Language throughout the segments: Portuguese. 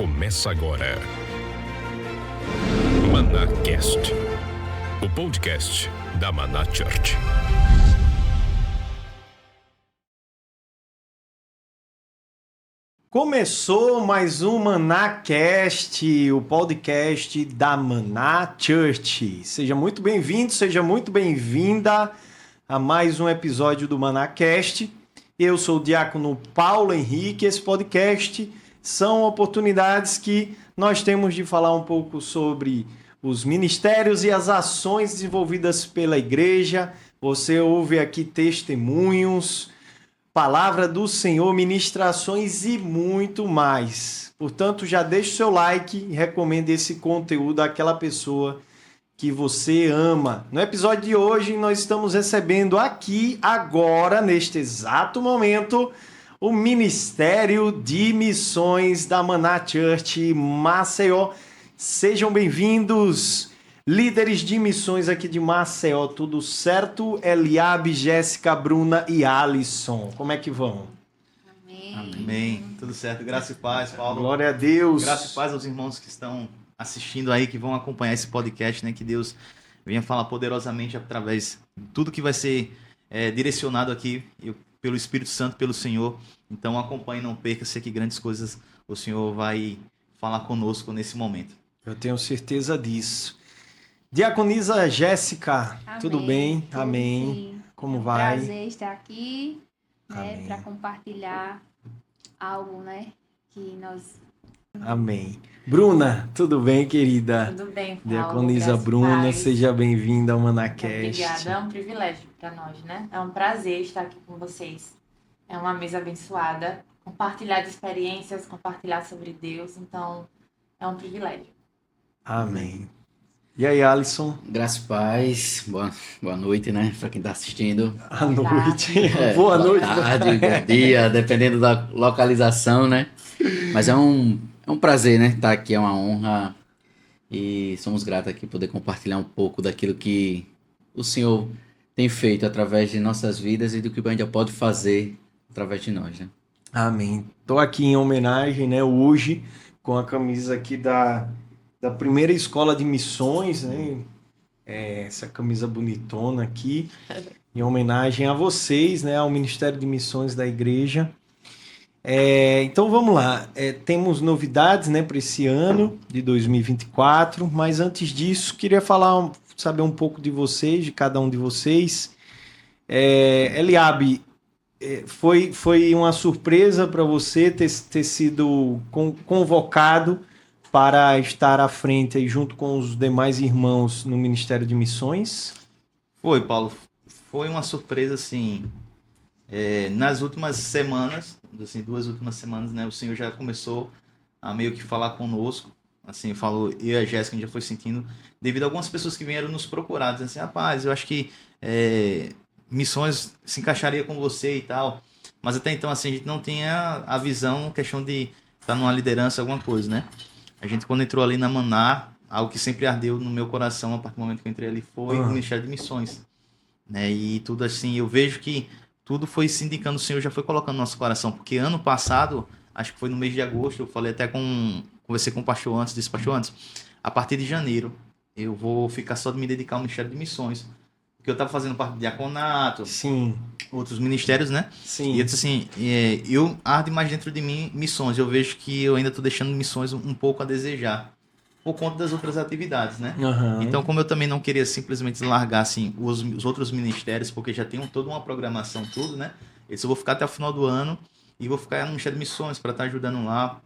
Começa agora. ManaCast, o podcast da Maná Church. Começou mais um ManaCast, o podcast da Maná Church. Seja muito bem-vindo, seja muito bem-vinda a mais um episódio do ManaCast. Eu sou o diácono Paulo Henrique. Esse podcast são oportunidades que nós temos de falar um pouco sobre os ministérios e as ações desenvolvidas pela igreja. Você ouve aqui testemunhos, palavra do Senhor, ministrações e muito mais. Portanto, já deixe o seu like e recomende esse conteúdo àquela pessoa que você ama. No episódio de hoje, nós estamos recebendo aqui, agora, neste exato momento, o Ministério de Missões da Maná Church Maceió. Sejam bem-vindos, líderes de missões aqui de Maceió. Tudo certo? Eliabe, Jéssica, Bruna e Alisson. Como é que vão? Amém. Amém. Tudo certo. Graça e paz, Paulo. Glória a Deus. Graça e paz aos irmãos que estão assistindo aí, que vão acompanhar esse podcast, né? Que Deus venha falar poderosamente através de tudo que vai ser direcionado aqui pelo Espírito Santo, pelo Senhor. Então acompanhe, não perca, sei que grandes coisas o Senhor vai falar conosco nesse momento. Eu tenho certeza disso. Diaconisa Jéssica, Amém. Tudo bem? Tudo Amém. sim. Como É um vai? prazer estar aqui, né, Amém. para compartilhar algo, né, que nós... Amém. Bruna, tudo bem, querida? Tudo bem, Paulo. Diaconisa Graças e Bruna, paz. seja bem-vinda ao ManaCast. Obrigada, é um privilégio para nós, né? É um prazer estar aqui com vocês. É uma mesa abençoada, compartilhar de experiências, compartilhar sobre Deus, então é um privilégio. Amém. E aí, Alisson? Graça e paz, boa noite, né? Para quem tá assistindo. À noite. É, Boa noite. tarde, bom dia, dependendo da localização, né? Mas é um prazer, né? Estar aqui, é uma honra. E somos gratos aqui poder compartilhar um pouco daquilo que o Senhor tem feito através de nossas vidas e do que a gente pode fazer através de nós, né? Amém. Estou aqui em homenagem, né, hoje, com a camisa aqui da primeira escola de missões, né? Essa camisa bonitona aqui, em homenagem a vocês, né, ao Ministério de Missões da Igreja. Então vamos lá, temos novidades, né, para esse ano de 2024, mas antes disso, queria saber um pouco de vocês, de cada um de vocês. Eliabe, foi uma surpresa para você ter sido convocado para estar à frente aí, junto com os demais irmãos no Ministério de Missões? Foi, Paulo. Foi uma surpresa, assim, nas últimas semanas, assim, 2 últimas semanas, né? O Senhor já começou a meio que falar conosco, assim, falou, eu e a Jéssica, a gente já foi sentindo, devido a algumas pessoas que vieram nos procurar, dizendo assim, rapaz, eu acho que missões se encaixaria com você e tal, mas até então, assim, a gente não tinha a visão, questão de estar numa liderança, alguma coisa, né? A gente, quando entrou ali na Maná, algo que sempre ardeu no meu coração a partir do momento que eu entrei ali foi o Ministério de Missões, né? E tudo assim, eu vejo que tudo foi se indicando, o Senhor já foi colocando no nosso coração, porque ano passado, acho que foi no mês de agosto, eu falei até conversei com o pastor antes, disse, pastor antes, a partir de janeiro, eu vou ficar só de me dedicar ao Ministério de Missões, porque eu estava fazendo parte do diaconato, Sim, outros ministérios, né? sim. E eu disse assim, eu arde mais dentro de mim missões. Eu vejo que eu ainda estou deixando missões um pouco a desejar, por conta das outras atividades, né? Aham. Então, como eu também não queria simplesmente largar assim, os outros ministérios, porque já tem toda uma programação, tudo, né? Eu vou ficar até o final do ano e vou ficar no Ministério de Missões para estar ajudando lá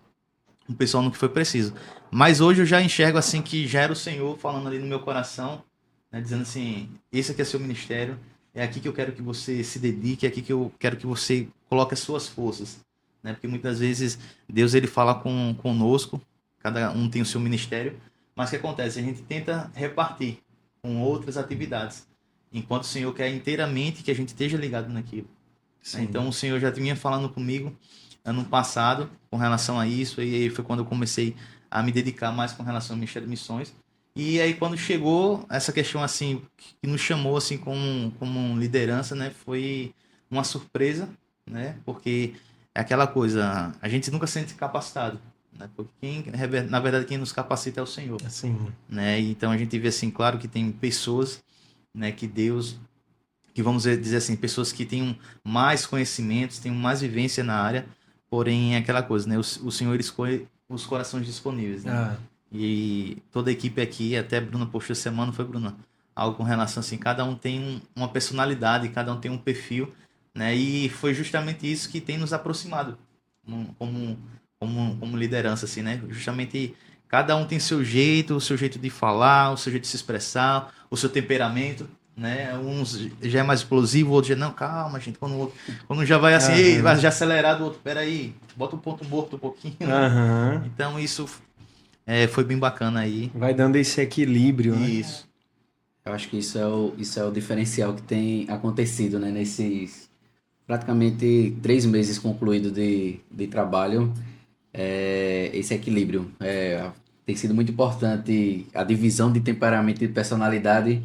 o pessoal no que foi preciso. Mas hoje eu já enxergo assim que já era o Senhor falando ali no meu coração, né? Dizendo assim, esse aqui é seu ministério, é aqui que eu quero que você se dedique, é aqui que eu quero que você coloque as suas forças, né? Porque muitas vezes Deus ele fala conosco, cada um tem o seu ministério, mas o que acontece? A gente tenta repartir com outras atividades, enquanto o Senhor quer inteiramente que a gente esteja ligado naquilo. Sim. Então o Senhor já vinha falando comigo ano passado com relação a isso, e aí foi quando eu comecei a me dedicar mais com relação ao Ministério de Missões. E aí quando chegou essa questão assim, que nos chamou assim como liderança, né, foi uma surpresa, né, porque é aquela coisa, a gente nunca se sente capacitado, né? Porque na verdade quem nos capacita é o Senhor, Assim, né? Então a gente vê assim, claro que tem pessoas, né, que Deus, que vamos dizer assim, pessoas que têm mais conhecimentos, têm mais vivência na área, porém é aquela coisa, né? O Senhor ele escolhe os corações disponíveis, né? ah, E toda a equipe aqui, até a Bruna postou essa semana, foi Bruna, algo com relação assim, cada um tem uma personalidade, cada um tem um perfil, né? E foi justamente isso que tem nos aproximado como liderança, assim, né? Justamente cada um tem seu jeito, o seu jeito de falar, o seu jeito de se expressar, o seu temperamento, né? Uns já é mais explosivo, o outro já não, calma, gente. Quando já vai assim, ei, vai já acelerado, o outro, peraí, bota um ponto morto um pouquinho. aham. Então isso foi bem bacana aí. Vai dando esse equilíbrio, né? Isso. Eu acho que isso é o diferencial que tem acontecido, né? Nesses praticamente 3 meses concluídos de trabalho, esse equilíbrio. Tem sido muito importante a divisão de temperamento e de personalidade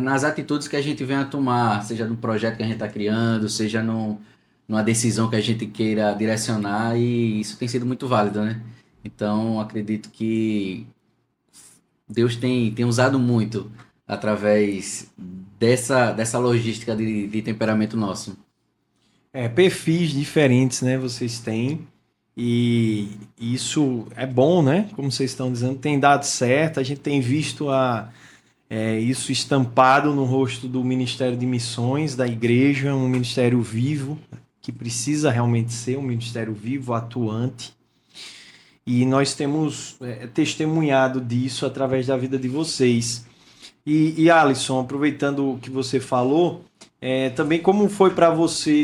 nas atitudes que a gente vem a tomar, seja no projeto que a gente está criando, seja numa decisão que a gente queira direcionar, e isso tem sido muito válido, né? Então, acredito que Deus tem usado muito através dessa logística de temperamento nosso. Perfis diferentes, né? Vocês têm. E isso é bom, né? Como vocês estão dizendo, tem dado certo. A gente tem visto isso estampado no rosto do Ministério de Missões, da igreja, um ministério vivo, que precisa realmente ser um ministério vivo, atuante. E nós temos testemunhado disso através da vida de vocês. E Alisson, aproveitando o que você falou, também como foi para você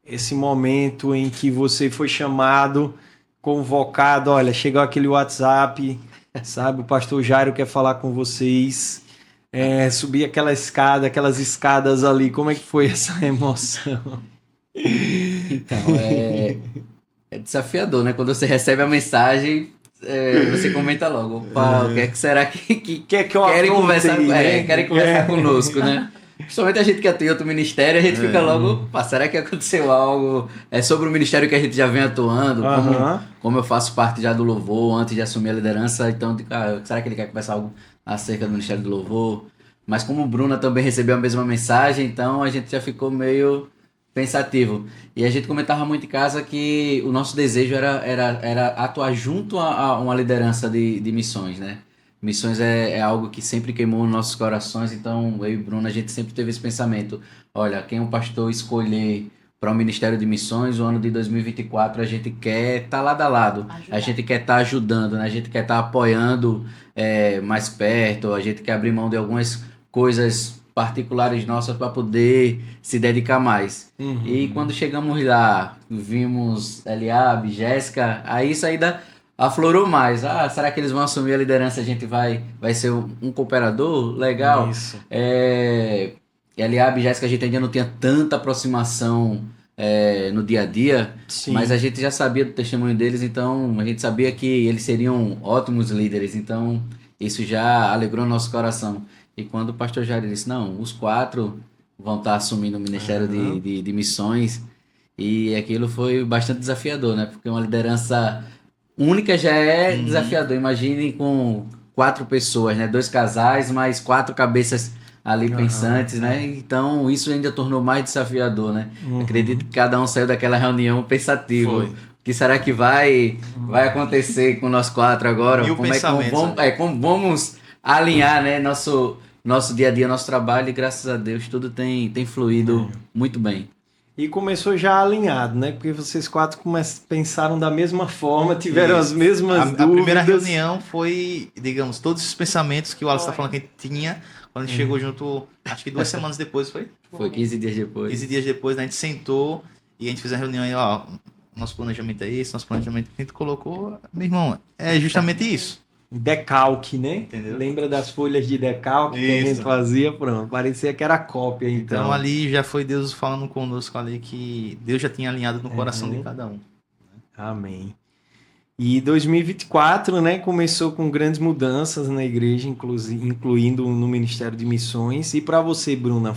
esse momento em que você foi chamado, convocado, olha, chegou aquele WhatsApp, sabe, o pastor Jairo quer falar com vocês, subir aquelas escadas ali, como é que foi essa emoção? Então, é desafiador, né? Quando você recebe a mensagem, você comenta logo, opa, o que é que será que Que é que eu querem aprontei, conversar, né? querem conversar conosco, né? Principalmente a gente que atua em outro ministério, a gente fica logo, opa, será que aconteceu algo sobre o ministério que a gente já vem atuando, como eu faço parte já do louvor, antes de assumir a liderança, então, será que ele quer conversar algo acerca do ministério do louvor? Mas como o Bruna também recebeu a mesma mensagem, então a gente já ficou meio pensativo. E a gente comentava muito em casa que o nosso desejo era atuar junto a uma liderança de missões, né? Missões é algo que sempre queimou nos nossos corações, então eu e Bruno, a gente sempre teve esse pensamento, olha, quem o pastor escolher para o Ministério de Missões, o ano de 2024, a gente quer estar lado a lado, a gente quer estar ajudando, né? A gente quer estar apoiando mais perto, a gente quer abrir mão de algumas coisas particulares nossas para poder se dedicar mais. E quando chegamos lá, vimos Eliabe, Jéssica, aí isso ainda aflorou mais. Será que eles vão assumir a liderança? A gente vai ser um cooperador? Legal. Isso. Eliabe e Jéssica, a gente ainda não tinha tanta aproximação no dia a dia, Sim. mas a gente já sabia do testemunho deles, então a gente sabia que eles seriam ótimos líderes, então isso já alegrou nosso coração. E quando o pastor Jair disse, não, os 4 vão estar assumindo o Ministério de Missões, e aquilo foi bastante desafiador, né? Porque uma liderança única já é desafiador. Imagine com 4 pessoas, né? 2 casais, mais 4 cabeças ali pensantes, né? Então isso ainda tornou mais desafiador, né? Acredito que cada um saiu daquela reunião pensativo. O que será que vai acontecer com nós 4 agora? Como vamos alinhar, né? Nosso dia a dia, nosso trabalho, e graças a Deus tudo tem fluído muito bem. E começou já alinhado, né? Porque vocês 4 pensaram da mesma forma, tiveram as mesmas dúvidas. A primeira reunião foi, digamos, todos esses pensamentos que o Alisson está falando que a gente tinha, quando a gente chegou junto, acho que 2 semanas depois, foi? Foi 15 dias depois. 15 dias depois, né, a gente sentou e a gente fez a reunião e, nosso planejamento é esse, nosso planejamento que a gente colocou, meu irmão, é justamente isso. Decalque, né? Entendeu? Lembra das folhas de decalque que a gente fazia? Pronto, parecia que era cópia, então. Então ali já foi Deus falando conosco ali que Deus já tinha alinhado no coração de cada um. Amém. E 2024, né, começou com grandes mudanças na igreja, incluindo no Ministério de Missões. E para você, Bruna,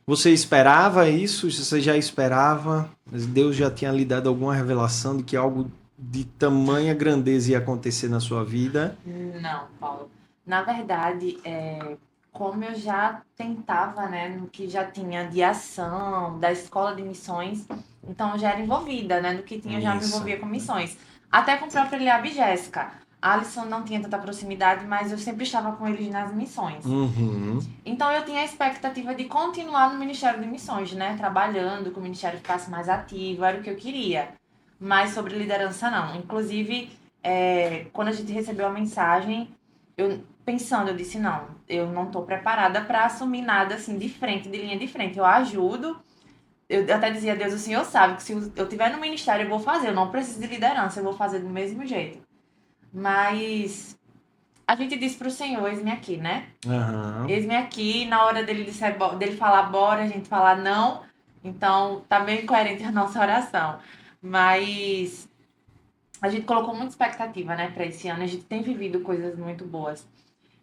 você esperava isso? Você já esperava? Deus já tinha lhe dado alguma revelação de que algo de tamanha grandeza ia acontecer na sua vida? Não, Paulo. Na verdade, como eu já tentava, né, no que já tinha de ação, da escola de missões, então eu já era envolvida, né, no que tinha eu já me Isso. envolvia com missões. Até com o próprio Eliabe e Jéssica. Alisson não tinha tanta proximidade, mas eu sempre estava com eles nas missões. Uhum. Então eu tinha a expectativa de continuar no Ministério de Missões, né, trabalhando, que o Ministério ficasse mais ativo, era o que eu queria. Mas sobre liderança, não. Inclusive, quando a gente recebeu a mensagem, eu disse, não, eu não estou preparada para assumir nada assim de frente, de linha de frente. Eu ajudo, eu até dizia a Deus, o Senhor sabe que se eu estiver no ministério eu vou fazer, eu não preciso de liderança, eu vou fazer do mesmo jeito. Mas a gente disse para o Senhor, eis-me aqui, né? Aham. Eis-me aqui, na hora dele falar bora, a gente falar não. Então, tá bem coerente a nossa oração. Mas a gente colocou muita expectativa, né, para esse ano. A gente tem vivido coisas muito boas.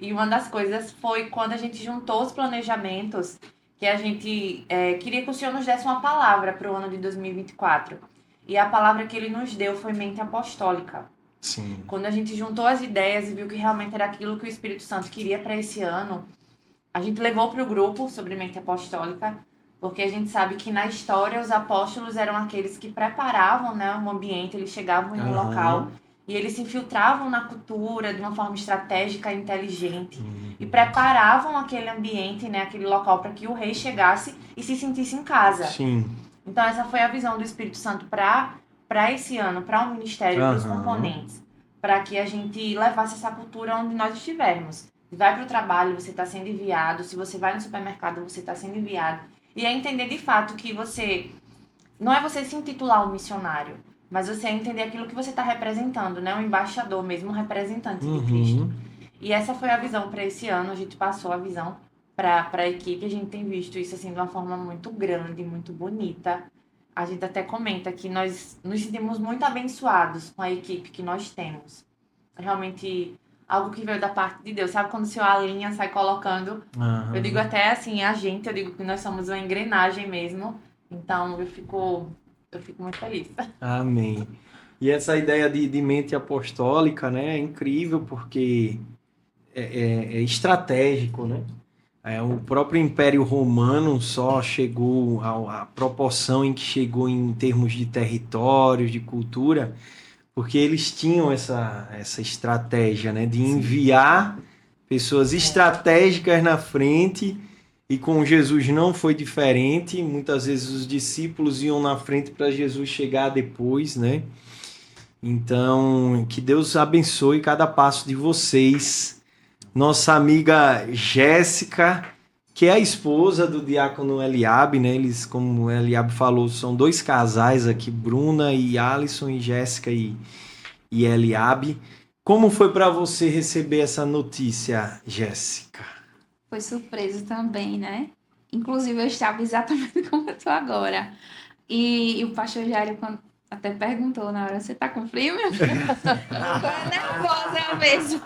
E uma das coisas foi quando a gente juntou os planejamentos, que a gente queria que o Senhor nos desse uma palavra para o ano de 2024. E a palavra que ele nos deu foi mente apostólica. Sim. Quando a gente juntou as ideias e viu que realmente era aquilo que o Espírito Santo queria para esse ano, a gente levou para o grupo sobre mente apostólica, porque a gente sabe que na história os apóstolos eram aqueles que preparavam, né, um ambiente, eles chegavam em um Aham. local e eles se infiltravam na cultura de uma forma estratégica e inteligente e preparavam aquele ambiente, né, aquele local para que o rei chegasse e se sentisse em casa. Sim. Então essa foi a visão do Espírito Santo para esse ano, para o ministério, para os Aham. componentes, para que a gente levasse essa cultura onde nós estivermos. Se vai para o trabalho, você está sendo enviado. Se você vai no supermercado, você está sendo enviado. E é entender de fato que você... Não é você se intitular um missionário, mas você é entender aquilo que você está representando, né? Um embaixador mesmo, um representante de Cristo. Uhum. E essa foi a visão para esse ano. A gente passou a visão para a equipe. A gente tem visto isso assim de uma forma muito grande, muito bonita. A gente até comenta que nós nos sentimos muito abençoados com a equipe que nós temos. É realmente algo que veio da parte de Deus. Sabe quando o Senhor alinha, sai colocando? Aham. Eu digo até assim, eu digo que nós somos uma engrenagem mesmo. Então eu fico muito feliz. Amém. E essa ideia de mente apostólica, né, é incrível porque é estratégico, né? O próprio Império Romano só chegou à proporção em que chegou em termos de territórios, de cultura, porque eles tinham essa estratégia, né, de enviar pessoas estratégicas na frente, e com Jesus não foi diferente. Muitas vezes os discípulos iam na frente para Jesus chegar depois, né? Então, que Deus abençoe cada passo de vocês. Nossa amiga Jéssica, que é a esposa do diácono Eliabe, né? Eles, como o Eliabe falou, são dois casais aqui, Bruna e Alisson, e Jéssica e Eliabe. Como foi para você receber essa notícia, Jéssica? Foi surpresa também, né? Inclusive, eu estava exatamente como eu tô agora. E o pastor Jairo até perguntou na hora, você tá com frio, meu filho? Eu tô nervosa mesmo.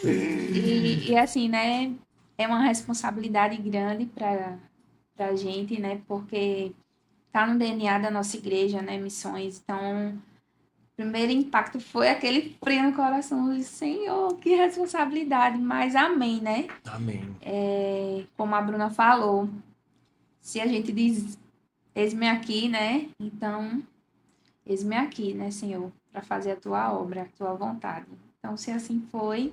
E assim, né? É uma responsabilidade grande pra gente, né? Porque tá no DNA da nossa igreja, né? Missões. Então, o primeiro impacto foi aquele frio no coração. Eu disse, Senhor, que responsabilidade. Mas amém, né? Amém. Como a Bruna falou, se a gente diz, eis-me aqui, né? Então, eis-me aqui, né, Senhor? Para fazer a tua obra, a tua vontade. Então, se assim foi,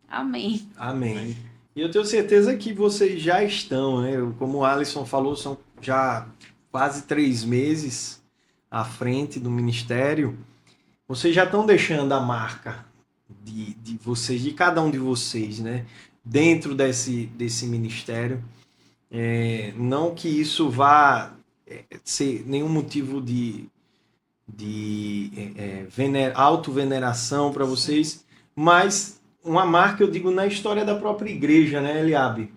amém. Amém. E eu tenho certeza que vocês já estão, né? Como o Alisson falou, são já quase 3 meses à frente do ministério. Vocês já estão deixando a marca de vocês, de cada um de vocês, né? Dentro desse ministério. Não que isso vá ser nenhum motivo de autoveneração para vocês, mas uma marca, eu digo, na história da própria igreja, né, Eliabe?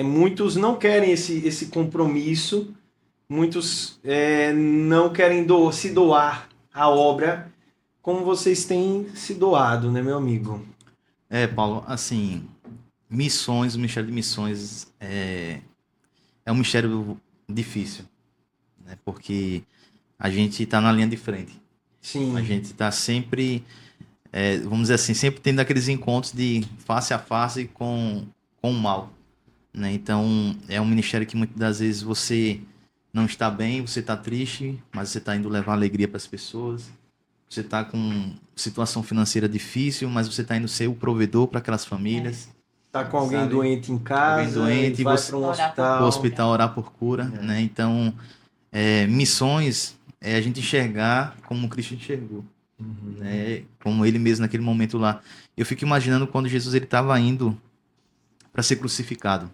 Muitos não querem esse compromisso, muitos não querem se doar à obra como vocês têm se doado, né, meu amigo? Paulo, assim, missões, o Ministério de Missões é um mistério difícil, né? Porque a gente está na linha de frente. Sim. A gente está sempre, vamos dizer assim, sempre tendo aqueles encontros de face a face com o mal, né? Então, é um ministério que muitas das vezes você não está bem, você está triste, mas você está indo levar alegria para as pessoas. Você está com situação financeira difícil, mas você está indo ser o provedor para aquelas famílias. Tá com alguém Sabe? doente em casa, Alguém doente e e vai você- para um Orar por hospital. O hospital orar por cura, né? Então, missões é a gente enxergar como Cristo enxergou, né? Como ele mesmo naquele momento lá. Eu fico imaginando quando Jesus ele estava indo para ser crucificado,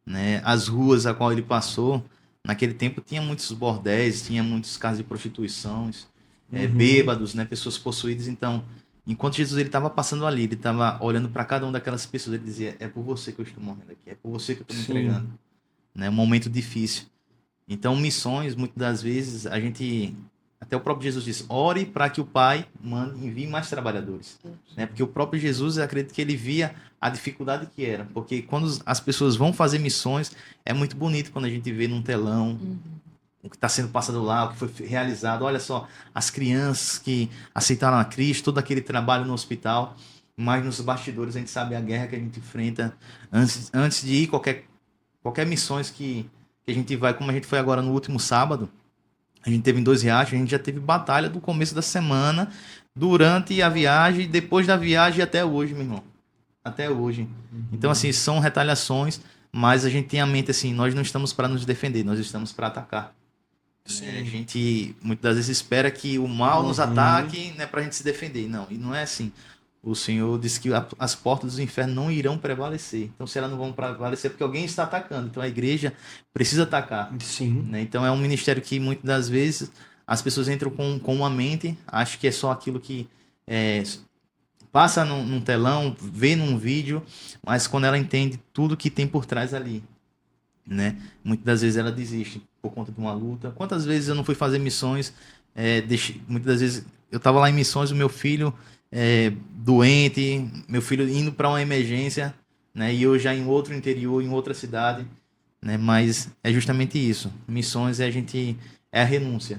né? As ruas a qual ele passou, naquele tempo tinha muitos bordéis, tinha muitos casos de prostituições, bêbados, né? Pessoas possuídas. Então, enquanto Jesus ele estava passando ali, ele estava olhando para cada uma daquelas pessoas, ele dizia: é por você que eu estou morrendo aqui, é por você que eu estou me Sim. entregando, né? Um momento difícil. Então, missões, muitas das vezes, a gente. Até o próprio Jesus disse: ore para que o Pai envie mais trabalhadores. Né? Porque o próprio Jesus, eu acredito que ele via a dificuldade que era. Porque quando as pessoas vão fazer missões, é muito bonito quando a gente vê num telão o que está sendo passado lá, o que foi realizado. Olha só, as crianças que aceitaram a Cristo, todo aquele trabalho no hospital. Mas nos bastidores a gente sabe a guerra que a gente enfrenta antes de ir qualquer missões que a gente vai, como a gente foi agora no último sábado. A gente teve em Dois Riachos, a gente já teve batalha do começo da semana, durante a viagem, depois da viagem e até hoje, meu irmão. Até hoje. Então, assim, são retaliações, mas a gente tem a mente assim, nós não estamos para nos defender, nós estamos para atacar. Sim. A gente, muitas das vezes, espera que o mal nos ataque, né, para a gente se defender. Não, e não é assim. O Senhor disse que as portas do inferno não irão prevalecer. Então, se elas não vão prevalecer, é porque alguém está atacando. Então, a igreja precisa atacar. Sim. Né? Então, é um ministério que, muitas das vezes, as pessoas entram com uma mente, acham que é só aquilo que passa num telão, vê num vídeo, mas quando ela entende tudo que tem por trás ali, né? Muitas das vezes ela desiste por conta de uma luta. Quantas vezes eu não fui fazer missões, muitas das vezes eu estava lá em missões, o meu filho doente, meu filho indo para uma emergência, né? E eu já em outro interior, em outra cidade, né? Mas é justamente isso. Missões é a renúncia,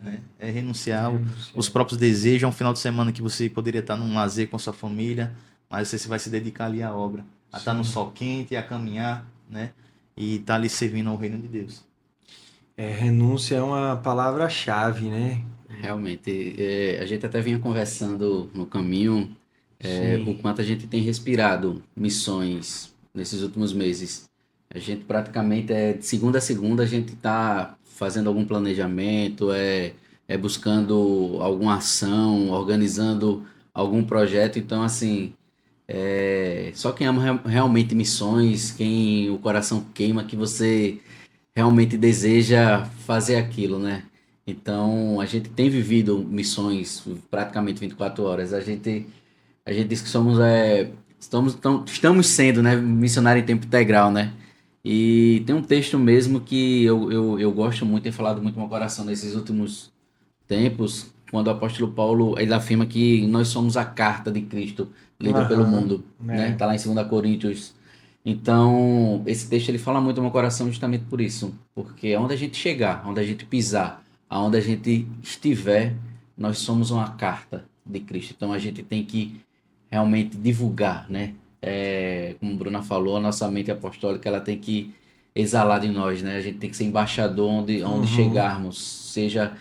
né? É renunciar os próprios desejos. É um final de semana que você poderia estar num lazer com a sua família, mas você vai se dedicar ali à obra, a estar no sol quente, a caminhar, né? E estar ali servindo ao reino de Deus. Renúncia é uma palavra-chave, né? Realmente, a gente até vinha conversando no caminho, Sim. o quanto a gente tem respirado missões nesses últimos meses. A gente praticamente, de segunda a segunda, a gente está fazendo algum planejamento, buscando alguma ação, organizando algum projeto. Então, assim, só quem ama realmente missões, quem o coração queima, que você realmente deseja fazer aquilo, né? Então, a gente tem vivido missões praticamente 24 horas. A gente diz que estamos sendo, né, missionário em tempo integral, né? E tem um texto mesmo que eu gosto muito, tenho falado muito no meu coração nesses últimos tempos, quando o apóstolo Paulo, ele afirma que nós somos a carta de Cristo lida pelo mundo, né? Tá lá em 2 Coríntios. Então, esse texto ele fala muito no meu coração justamente por isso, porque onde a gente chegar, onde a gente pisar, aonde a gente estiver, nós somos uma carta de Cristo. Então, a gente tem que realmente divulgar, né? Como a Bruna falou, a nossa mente apostólica ela tem que exalar de nós, né? A gente tem que ser embaixador onde chegarmos, seja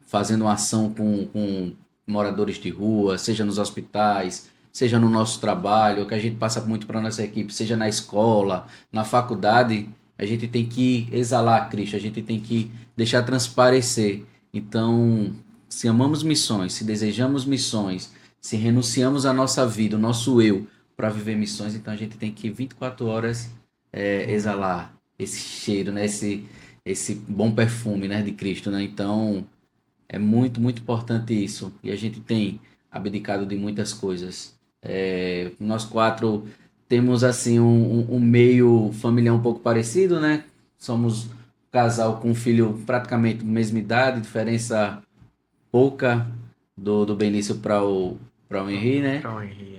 fazendo uma ação com moradores de rua, seja nos hospitais, seja no nosso trabalho, que a gente passa muito para a nossa equipe, seja na escola, na faculdade, a gente tem que exalar a Cristo, a gente tem que deixar transparecer. Então, se amamos missões, se desejamos missões, se renunciamos à nossa vida, o nosso eu, para viver missões, então a gente tem que 24 horas exalar esse cheiro, né? Esse bom perfume, né, de Cristo, né? Então, é muito, muito importante isso. E a gente tem abdicado de muitas coisas. Nós 4 temos, assim, um meio familiar um pouco parecido, né? Somos um casal com um filho praticamente da mesma idade, diferença pouca do Benício para o Henry, né?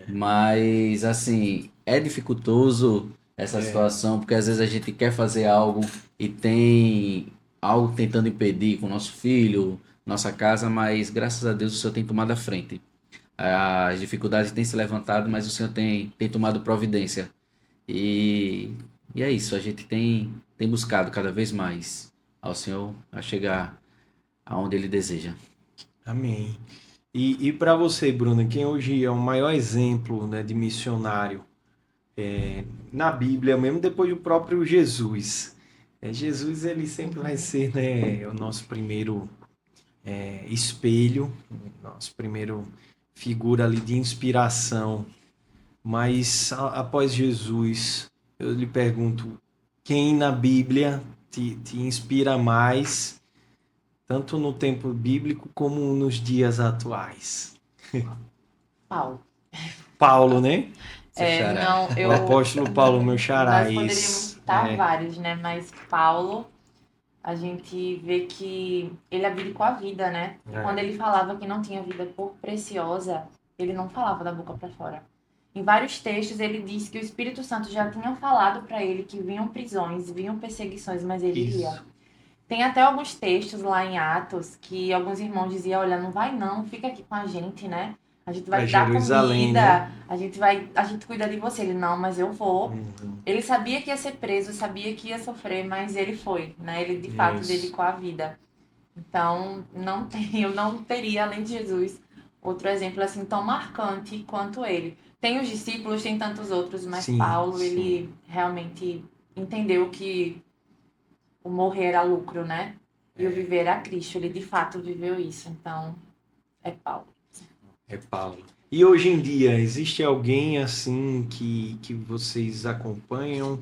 Mas, assim, é dificultoso essa situação, porque às vezes a gente quer fazer algo e tem algo tentando impedir com o nosso filho, nossa casa, mas graças a Deus o Senhor tem tomado a frente. As dificuldades têm se levantado, mas o Senhor tem tomado providência. E, e é isso, a gente tem buscado cada vez mais ao Senhor a chegar aonde Ele deseja. Amém. E para você, Bruna, quem hoje é o maior exemplo, né, de missionário na Bíblia, mesmo depois do próprio Jesus? Jesus, ele sempre vai ser, né, o nosso primeiro espelho, nosso primeiro figura ali de inspiração. Mas após Jesus, eu lhe pergunto, quem na Bíblia te inspira mais, tanto no tempo bíblico como nos dias atuais? Paulo. Paulo, né? Seu xará. Não, O apóstolo Paulo, meu xará. Nós poderíamos Isso. citar vários, né? Mas Paulo, a gente vê que ele abdicou a vida, né? Quando ele falava que não tinha vida por preciosa, ele não falava da boca para fora. Em vários textos ele disse que o Espírito Santo já tinha falado para ele que vinham prisões, vinham perseguições, mas ele ia. Tem até alguns textos lá em Atos que alguns irmãos diziam, olha, não vai não, fica aqui com a gente, né? A gente vai Pra te dar Jerusalém, comida, né? a gente cuida de você. Ele, não, mas eu vou. Uhum. Ele sabia que ia ser preso, sabia que ia sofrer, mas ele foi, né? Ele de fato Isso. dedicou a vida. Então, eu não teria, além de Jesus, outro exemplo assim tão marcante quanto ele. Tem os discípulos, tem tantos outros, mas Sim, Paulo, sim. ele realmente entendeu que o morrer era lucro, né? E o viver era Cristo. Ele de fato viveu isso. Então, é Paulo. É Paulo. E hoje em dia, existe alguém assim que vocês acompanham,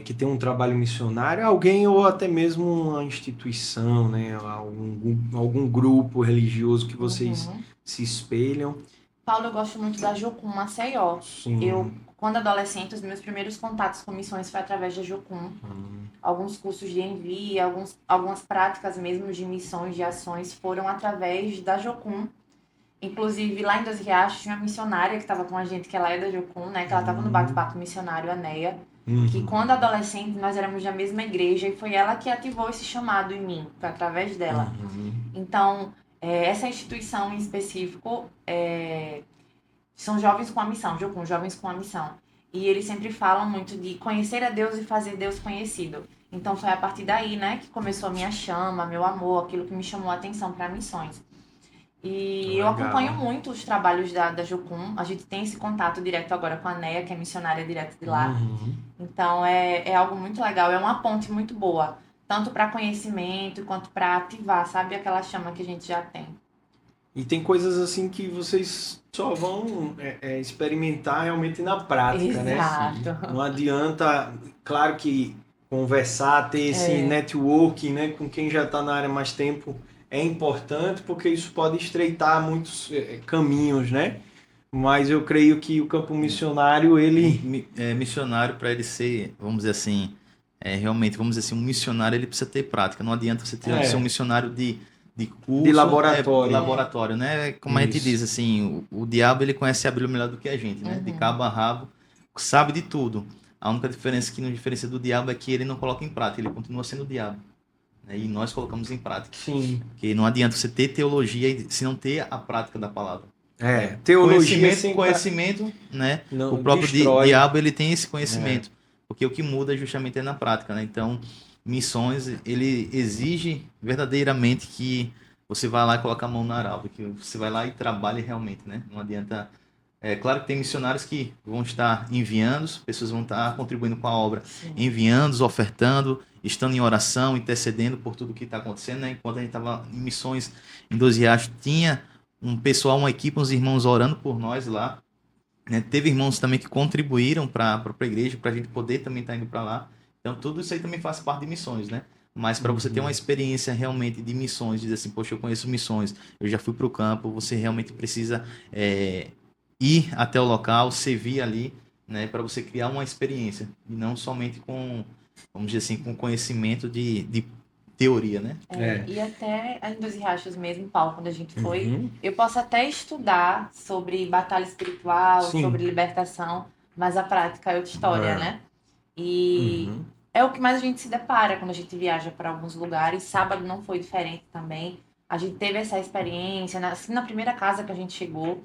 que tem um trabalho missionário? Alguém ou até mesmo uma instituição, né? Algum grupo religioso que vocês Uhum. se espelham? Paulo, eu gosto muito da Jocum Maceió. Sim. Eu, quando adolescente, os meus primeiros contatos com missões foi através da Jocum. Alguns cursos de envio, algumas práticas mesmo de missões, de ações, foram através da Jocum. Inclusive, lá em Dois Riachos, tinha uma missionária que estava com a gente, que ela é da Jocum, né? Que ela estava no bate-papo missionário, a Neia. Que quando adolescente, nós éramos da mesma igreja e foi ela que ativou esse chamado em mim, foi através dela. Então, essa instituição em específico são jovens com a missão, Jocum, jovens com a missão. E eles sempre falam muito de conhecer a Deus e fazer Deus conhecido. Então, foi a partir daí, né, que começou a minha chama, meu amor, aquilo que me chamou a atenção para missões. E eu Legal. acompanho muito os trabalhos da Jocum. A gente tem esse contato direto agora com a Neia, que é missionária direto de lá. Então é algo muito legal, é uma ponte muito boa, tanto para conhecimento quanto para ativar, sabe, aquela chama que a gente já tem. E tem coisas assim que vocês só vão experimentar realmente na prática, né? Exato. Não adianta, claro que conversar, ter esse networking, né, com quem já está na área há mais tempo é importante, porque isso pode estreitar muitos caminhos, né? Mas eu creio que o campo missionário, ele... Missionário, para ele ser, vamos dizer assim, realmente, vamos dizer assim, um missionário, ele precisa ter prática. Não adianta você ser um missionário de curso, De laboratório. de laboratório, né? Como a gente Isso. diz, assim, o diabo, ele conhece a Bíblia melhor do que a gente, né? De cabo a rabo, sabe de tudo. A única diferença que nos diferencia do diabo é que ele não coloca em prática, ele continua sendo o diabo. Né? E nós colocamos em prática. Sim. Porque não adianta você ter teologia se não ter a prática da palavra. Teologia sem Conhecimento, né? Não, O próprio destrói. diabo, ele tem esse conhecimento. Porque o que muda justamente é na prática, né? Então, missões, ele exige verdadeiramente que você vá lá e coloque a mão na arauto, que você vai lá e trabalhe realmente, né? Não adianta... claro que tem missionários que vão estar enviando, pessoas vão estar contribuindo com a obra, enviando, ofertando, estando em oração, intercedendo por tudo que está acontecendo, né? Enquanto a gente estava em missões em Dois Riachos, tinha um pessoal, uma equipe, uns irmãos orando por nós lá. Né? Teve irmãos também que contribuíram para a própria igreja, para a gente poder também estar indo para lá. Então, tudo isso aí também faz parte de missões, né? Mas para você ter uma experiência realmente de missões, dizer assim, poxa, eu conheço missões, eu já fui para o campo, você realmente precisa ir até o local, servir ali, né? Para você criar uma experiência, e não somente com, vamos dizer assim, com conhecimento de teoria, né? E até em Dois Riachos mesmo, Paulo, quando a gente foi, eu posso até estudar sobre batalha espiritual, Sim. sobre libertação, mas a prática é outra história, né? E é o que mais a gente se depara quando a gente viaja para alguns lugares. Sábado não foi diferente também. A gente teve essa experiência, assim, na primeira casa que a gente chegou.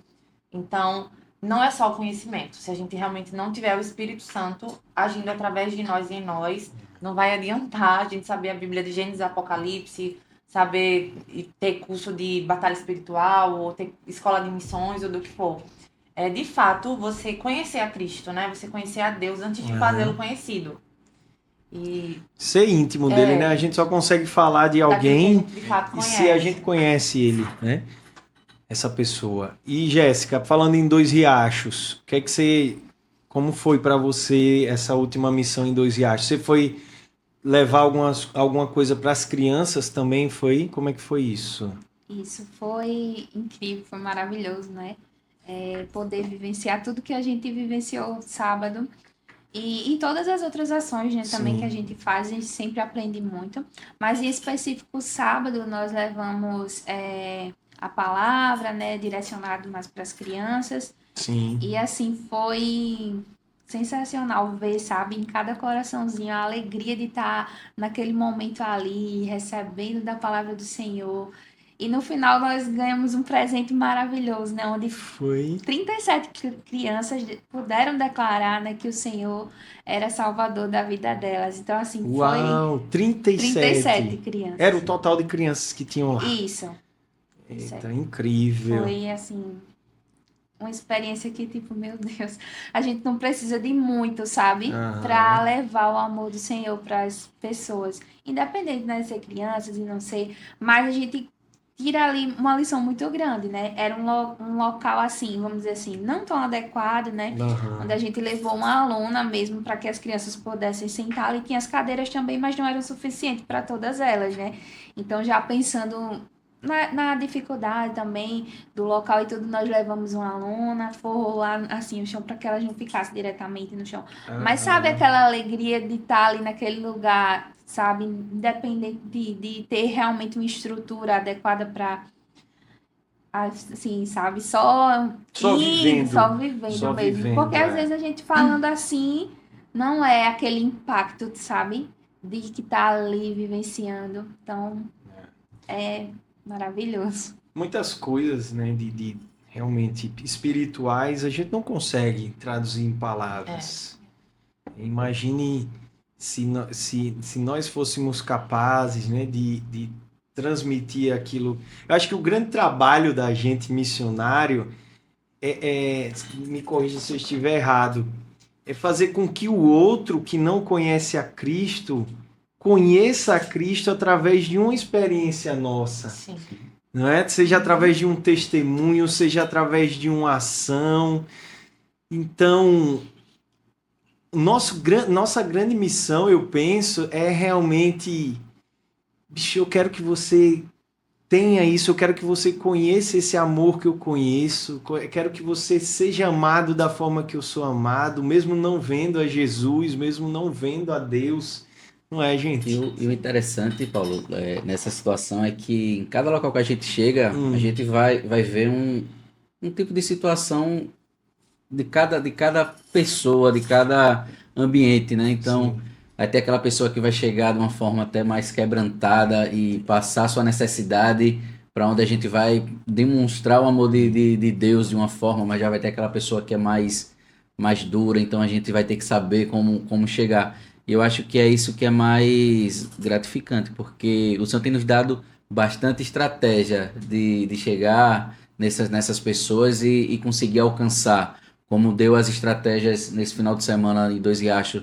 Então, não é só o conhecimento. Se a gente realmente não tiver o Espírito Santo agindo através de nós e em nós, não vai adiantar a gente saber a Bíblia de Gênesis e Apocalipse, saber e ter curso de batalha espiritual, ou ter escola de missões, ou do que for. É, de fato, você conhecer a Cristo, né? Você conhecer a Deus antes de fazê-lo conhecido. E Ser íntimo dele, né? A gente só consegue falar de daquilo que a alguém gente de fato e conhece. se a gente conhece ele, né? Essa pessoa. E Jéssica, falando em Dois Riachos, o que é que você, como foi para você essa última missão em Dois Riachos? Você foi levar alguma coisa para as crianças também, foi? Como é que foi isso? Isso foi incrível, foi maravilhoso, né? Poder vivenciar tudo que a gente vivenciou sábado e todas as outras ações, né, também Sim. que a gente faz, a gente sempre aprende muito. Mas em específico, sábado, nós levamos a palavra, né, direcionado mais para as crianças. Sim. E assim, foi sensacional ver, sabe, em cada coraçãozinho a alegria de estar naquele momento ali, recebendo da palavra do Senhor. E no final nós ganhamos um presente maravilhoso, né? Onde Foi. 37 crianças puderam declarar, né, que o Senhor era salvador da vida delas. Então, assim, Uau, foi 37. 37 crianças. Era o total de crianças que tinham lá. Isso. Eita, incrível. Foi, assim, uma experiência que, tipo, meu Deus, a gente não precisa de muito, sabe? Aham. Para levar o amor do Senhor para as pessoas. Independente, né, de ser crianças e não ser, mas a gente tira ali uma lição muito grande, né? Era um local assim, vamos dizer assim, não tão adequado, né? Aham. Onde a gente levou uma aluna mesmo para que as crianças pudessem sentar ali. Tinha as cadeiras também, mas não eram suficientes para todas elas, né? Então, já pensando na dificuldade também do local e tudo, nós levamos uma aluna, forrou lá assim o chão para que elas não ficassem diretamente no chão. Mas sabe aquela alegria de estar ali naquele lugar, sabe? Independente de ter realmente uma estrutura adequada para, assim, sabe? Só vivendo. só vivendo Só mesmo. vivendo, Porque às é. vezes a gente falando assim, não é aquele impacto, sabe? De que tá ali vivenciando. Então, é maravilhoso. Muitas coisas, né, de realmente espirituais, a gente não consegue traduzir em palavras. Imagine se nós fôssemos capazes, né, de transmitir aquilo. Eu acho que o grande trabalho da gente missionário me corrija se eu estiver errado, é fazer com que o outro que não conhece a Cristo conheça a Cristo através de uma experiência nossa. Sim. Não é? Seja através de um testemunho, seja através de uma ação. Então, nossa grande missão, eu penso, é realmente, bicho, eu quero que você tenha isso, eu quero que você conheça esse amor que eu conheço, eu quero que você seja amado da forma que eu sou amado, mesmo não vendo a Jesus, mesmo não vendo a Deus. Não é, gente? E o interessante, Paulo, nessa situação é que em cada local que a gente chega, a gente vai ver um tipo de situação de cada pessoa, de cada ambiente, né? Então, Sim. vai ter aquela pessoa que vai chegar de uma forma até mais quebrantada e passar sua necessidade para onde a gente vai demonstrar o amor de Deus de uma forma, mas já vai ter aquela pessoa que é mais dura, então a gente vai ter que saber como chegar. E eu acho que é isso que é mais gratificante, porque o Senhor tem nos dado bastante estratégia de chegar nessas pessoas e conseguir alcançar, como deu as estratégias nesse final de semana em Dois Riachos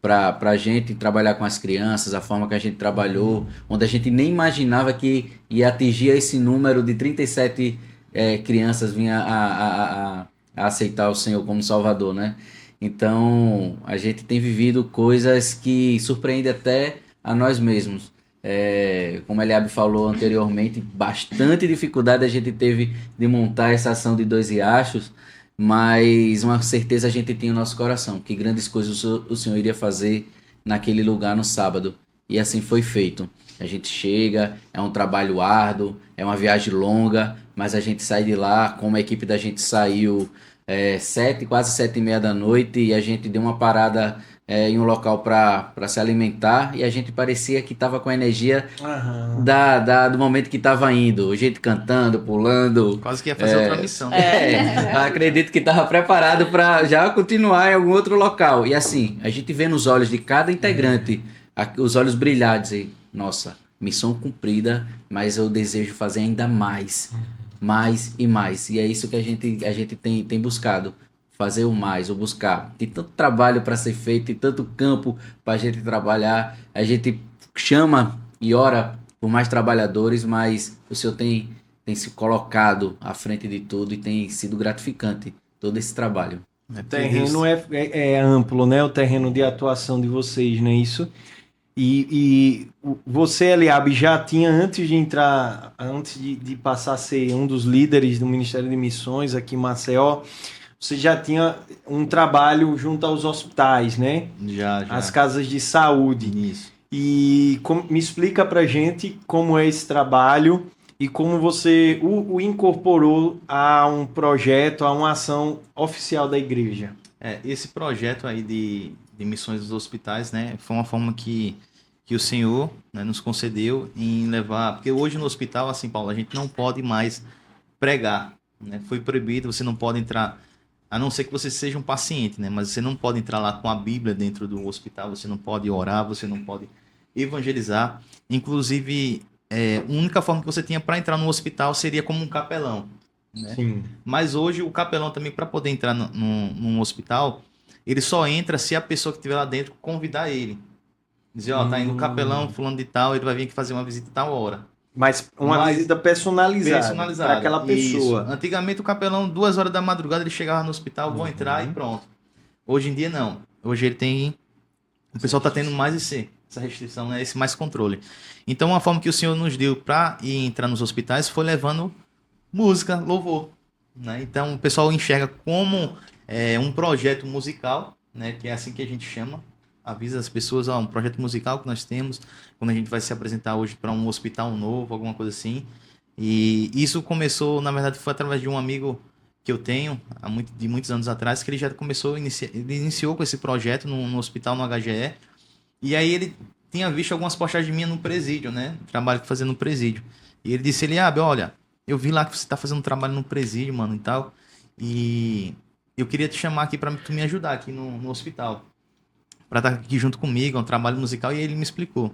para a gente trabalhar com as crianças, a forma que a gente trabalhou, onde a gente nem imaginava que ia atingir esse número de 37 crianças vinha a aceitar o Senhor como Salvador, né? Então, a gente tem vivido coisas que surpreendem até a nós mesmos. Como a Eliabe falou anteriormente, bastante dificuldade a gente teve de montar essa ação de Dois Riachos, mas uma certeza a gente tinha no nosso coração, que grandes coisas o Senhor iria fazer naquele lugar no sábado. E assim foi feito. A gente chega, é um trabalho árduo, é uma viagem longa, mas a gente sai de lá, como a equipe da gente saiu quase 7h30 da noite, e a gente deu uma parada em um local para se alimentar e a gente parecia que estava com a energia Aham. do momento que estava indo. Gente cantando, pulando. Quase que ia fazer outra missão. Acredito que estava preparado para já continuar em algum outro local. E assim, a gente vê nos olhos de cada integrante os olhos brilhados e, nossa, missão cumprida, mas eu desejo fazer ainda mais. Mais e mais. E é isso que a gente tem buscado. Fazer o mais, ou buscar. Tem tanto trabalho para ser feito, tem tanto campo para a gente trabalhar. A gente chama e ora por mais trabalhadores, mas o Senhor tem se colocado à frente de tudo e tem sido gratificante todo esse trabalho. O terreno é amplo, né? O terreno de atuação de vocês, não é isso? E você, Eliabe, já tinha, antes de passar a ser um dos líderes do Ministério de Missões aqui em Maceió, você já tinha um trabalho junto aos hospitais, né? Já. As casas de saúde. Isso. E me explica pra gente como é esse trabalho e como você o incorporou a um projeto, a uma ação oficial da igreja. Esse projeto aí de missões dos hospitais, né, foi uma forma que o Senhor, né, nos concedeu em levar... Porque hoje no hospital, assim, Paulo, a gente não pode mais pregar, né? Foi proibido, você não pode entrar... A não ser que você seja um paciente, né? Mas você não pode entrar lá com a Bíblia dentro do hospital, você não pode orar, você não pode evangelizar. Inclusive, a única forma que você tinha para entrar no hospital seria como um capelão, né? Sim. Mas hoje o capelão também, para poder entrar num hospital, ele só entra se a pessoa que estiver lá dentro convidar ele. Dizer, tá indo o capelão fulano de tal, ele vai vir aqui fazer uma visita tal hora. Mas uma visita personalizada para aquela pessoa. Isso. Antigamente o capelão, 2 horas da madrugada, ele chegava no hospital, vou entrar e pronto. Hoje em dia não. Hoje ele tem... O pessoal está tendo mais essa restrição, né? Esse mais controle. Então uma forma que o Senhor nos deu para ir entrar nos hospitais foi levando música, louvor, né? Então o pessoal enxerga como um projeto musical, né? Que é assim que a gente chama. Avisa as pessoas, um projeto musical que nós temos, quando a gente vai se apresentar hoje para um hospital novo, alguma coisa assim. E isso começou, na verdade, foi através de um amigo que eu tenho, de muitos anos atrás, que ele já começou, ele iniciou com esse projeto no hospital, no HGE, e aí ele tinha visto algumas postagens minhas no presídio, né? Trabalho que fazia no presídio. E ele disse, Eliabe, olha, eu vi lá que você está fazendo um trabalho no presídio, mano, e tal, e eu queria te chamar aqui para tu me ajudar aqui no hospital, para estar aqui junto comigo, é um trabalho musical, e ele me explicou.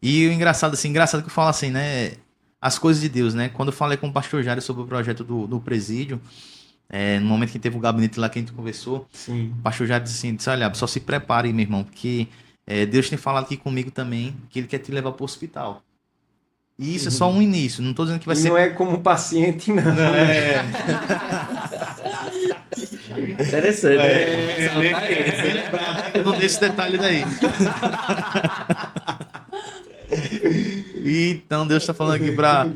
E o engraçado que eu falo assim, né, as coisas de Deus, né, quando eu falei com o pastor Jário sobre o projeto do presídio, no momento que teve o gabinete lá que a gente conversou, Sim. o pastor Jário disse, olha, só se prepare, meu irmão, porque Deus tem falado aqui comigo também, que ele quer te levar para o hospital. E isso é só um início, não estou dizendo que vai ser... Não é como paciente, não. Interessante. Eu não dei esse detalhe daí. E, então Deus está falando aqui para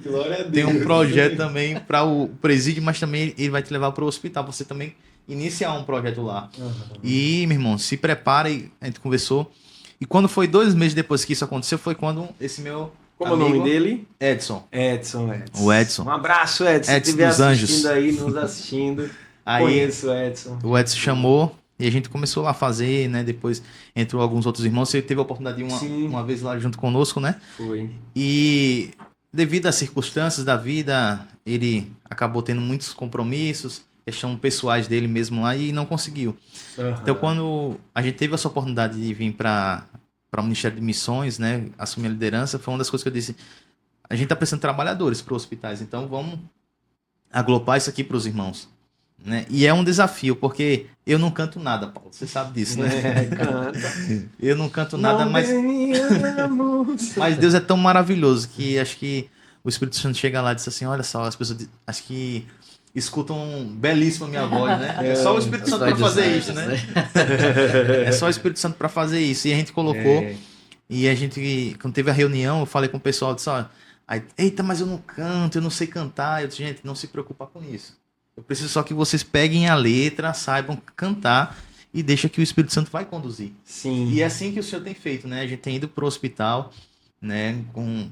ter um projeto também para o presídio, mas também ele vai te levar para o hospital, você também iniciar um projeto lá. E, meu irmão, se prepare, a gente conversou. E quando foi 2 meses depois que isso aconteceu, foi quando esse meu Como amigo, é o nome dele? Edson. O Edson. Um abraço, Edson. Edson Se estiver dos assistindo Anjos. aí, nos assistindo. Aí, Conheço o Edson. O Edson chamou e a gente começou lá a fazer, né? Depois entrou alguns outros irmãos. Você teve a oportunidade de ir uma vez lá junto conosco, né? Foi. E devido às circunstâncias da vida, ele acabou tendo muitos compromissos, questões pessoais dele mesmo lá, e não conseguiu. Então, quando a gente teve essa oportunidade de vir para o Ministério de Missões, né? Assumir a liderança, foi uma das coisas que eu disse, a gente está precisando de trabalhadores para os hospitais, então vamos agrupar isso aqui para os irmãos. Né? E é um desafio, porque eu não canto nada, Paulo. Você sabe disso, né? Canta. Eu não canto nada, Não mas ganhamos. Deus é tão maravilhoso que acho que o Espírito Santo chega lá e diz assim, olha só, as pessoas acho que escutam belíssimo a minha voz, né? É só o Espírito Santo para fazer isso, né? É só o Espírito Santo para fazer isso. E a gente colocou, e a gente, quando teve a reunião, eu falei com o pessoal, eu disse, olha, eita, mas eu não canto, eu não sei cantar. Eu disse, gente, não se preocupa com isso. Eu preciso só que vocês peguem a letra, saibam cantar e deixa que o Espírito Santo vai conduzir. Sim. E é assim que o Senhor tem feito, né? A gente tem ido pro hospital, né? Como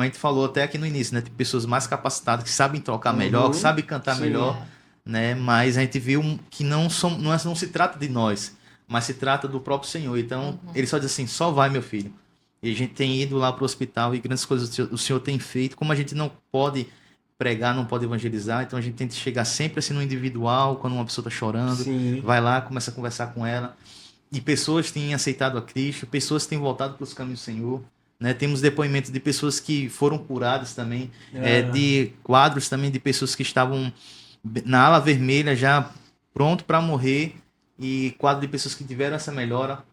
a gente falou até aqui no início, né? Tem pessoas mais capacitadas, que sabem tocar melhor, que sabem cantar melhor, né? Mas a gente viu que não se trata de nós. mas se trata do próprio Senhor. Então, ele só diz assim, só vai, meu filho. E a gente tem ido lá para o hospital e grandes coisas o Senhor tem feito. Como a gente não pode pregar, não pode evangelizar, então a gente tenta chegar sempre assim no individual, quando uma pessoa está chorando, Sim. vai lá, começa a conversar com ela. E pessoas têm aceitado a Cristo, pessoas têm voltado para os caminhos do Senhor. Né? Temos depoimentos de pessoas que foram curadas também, de quadros também de pessoas que estavam na ala vermelha já pronto para morrer, e quadro de pessoas que tiveram essa melhora,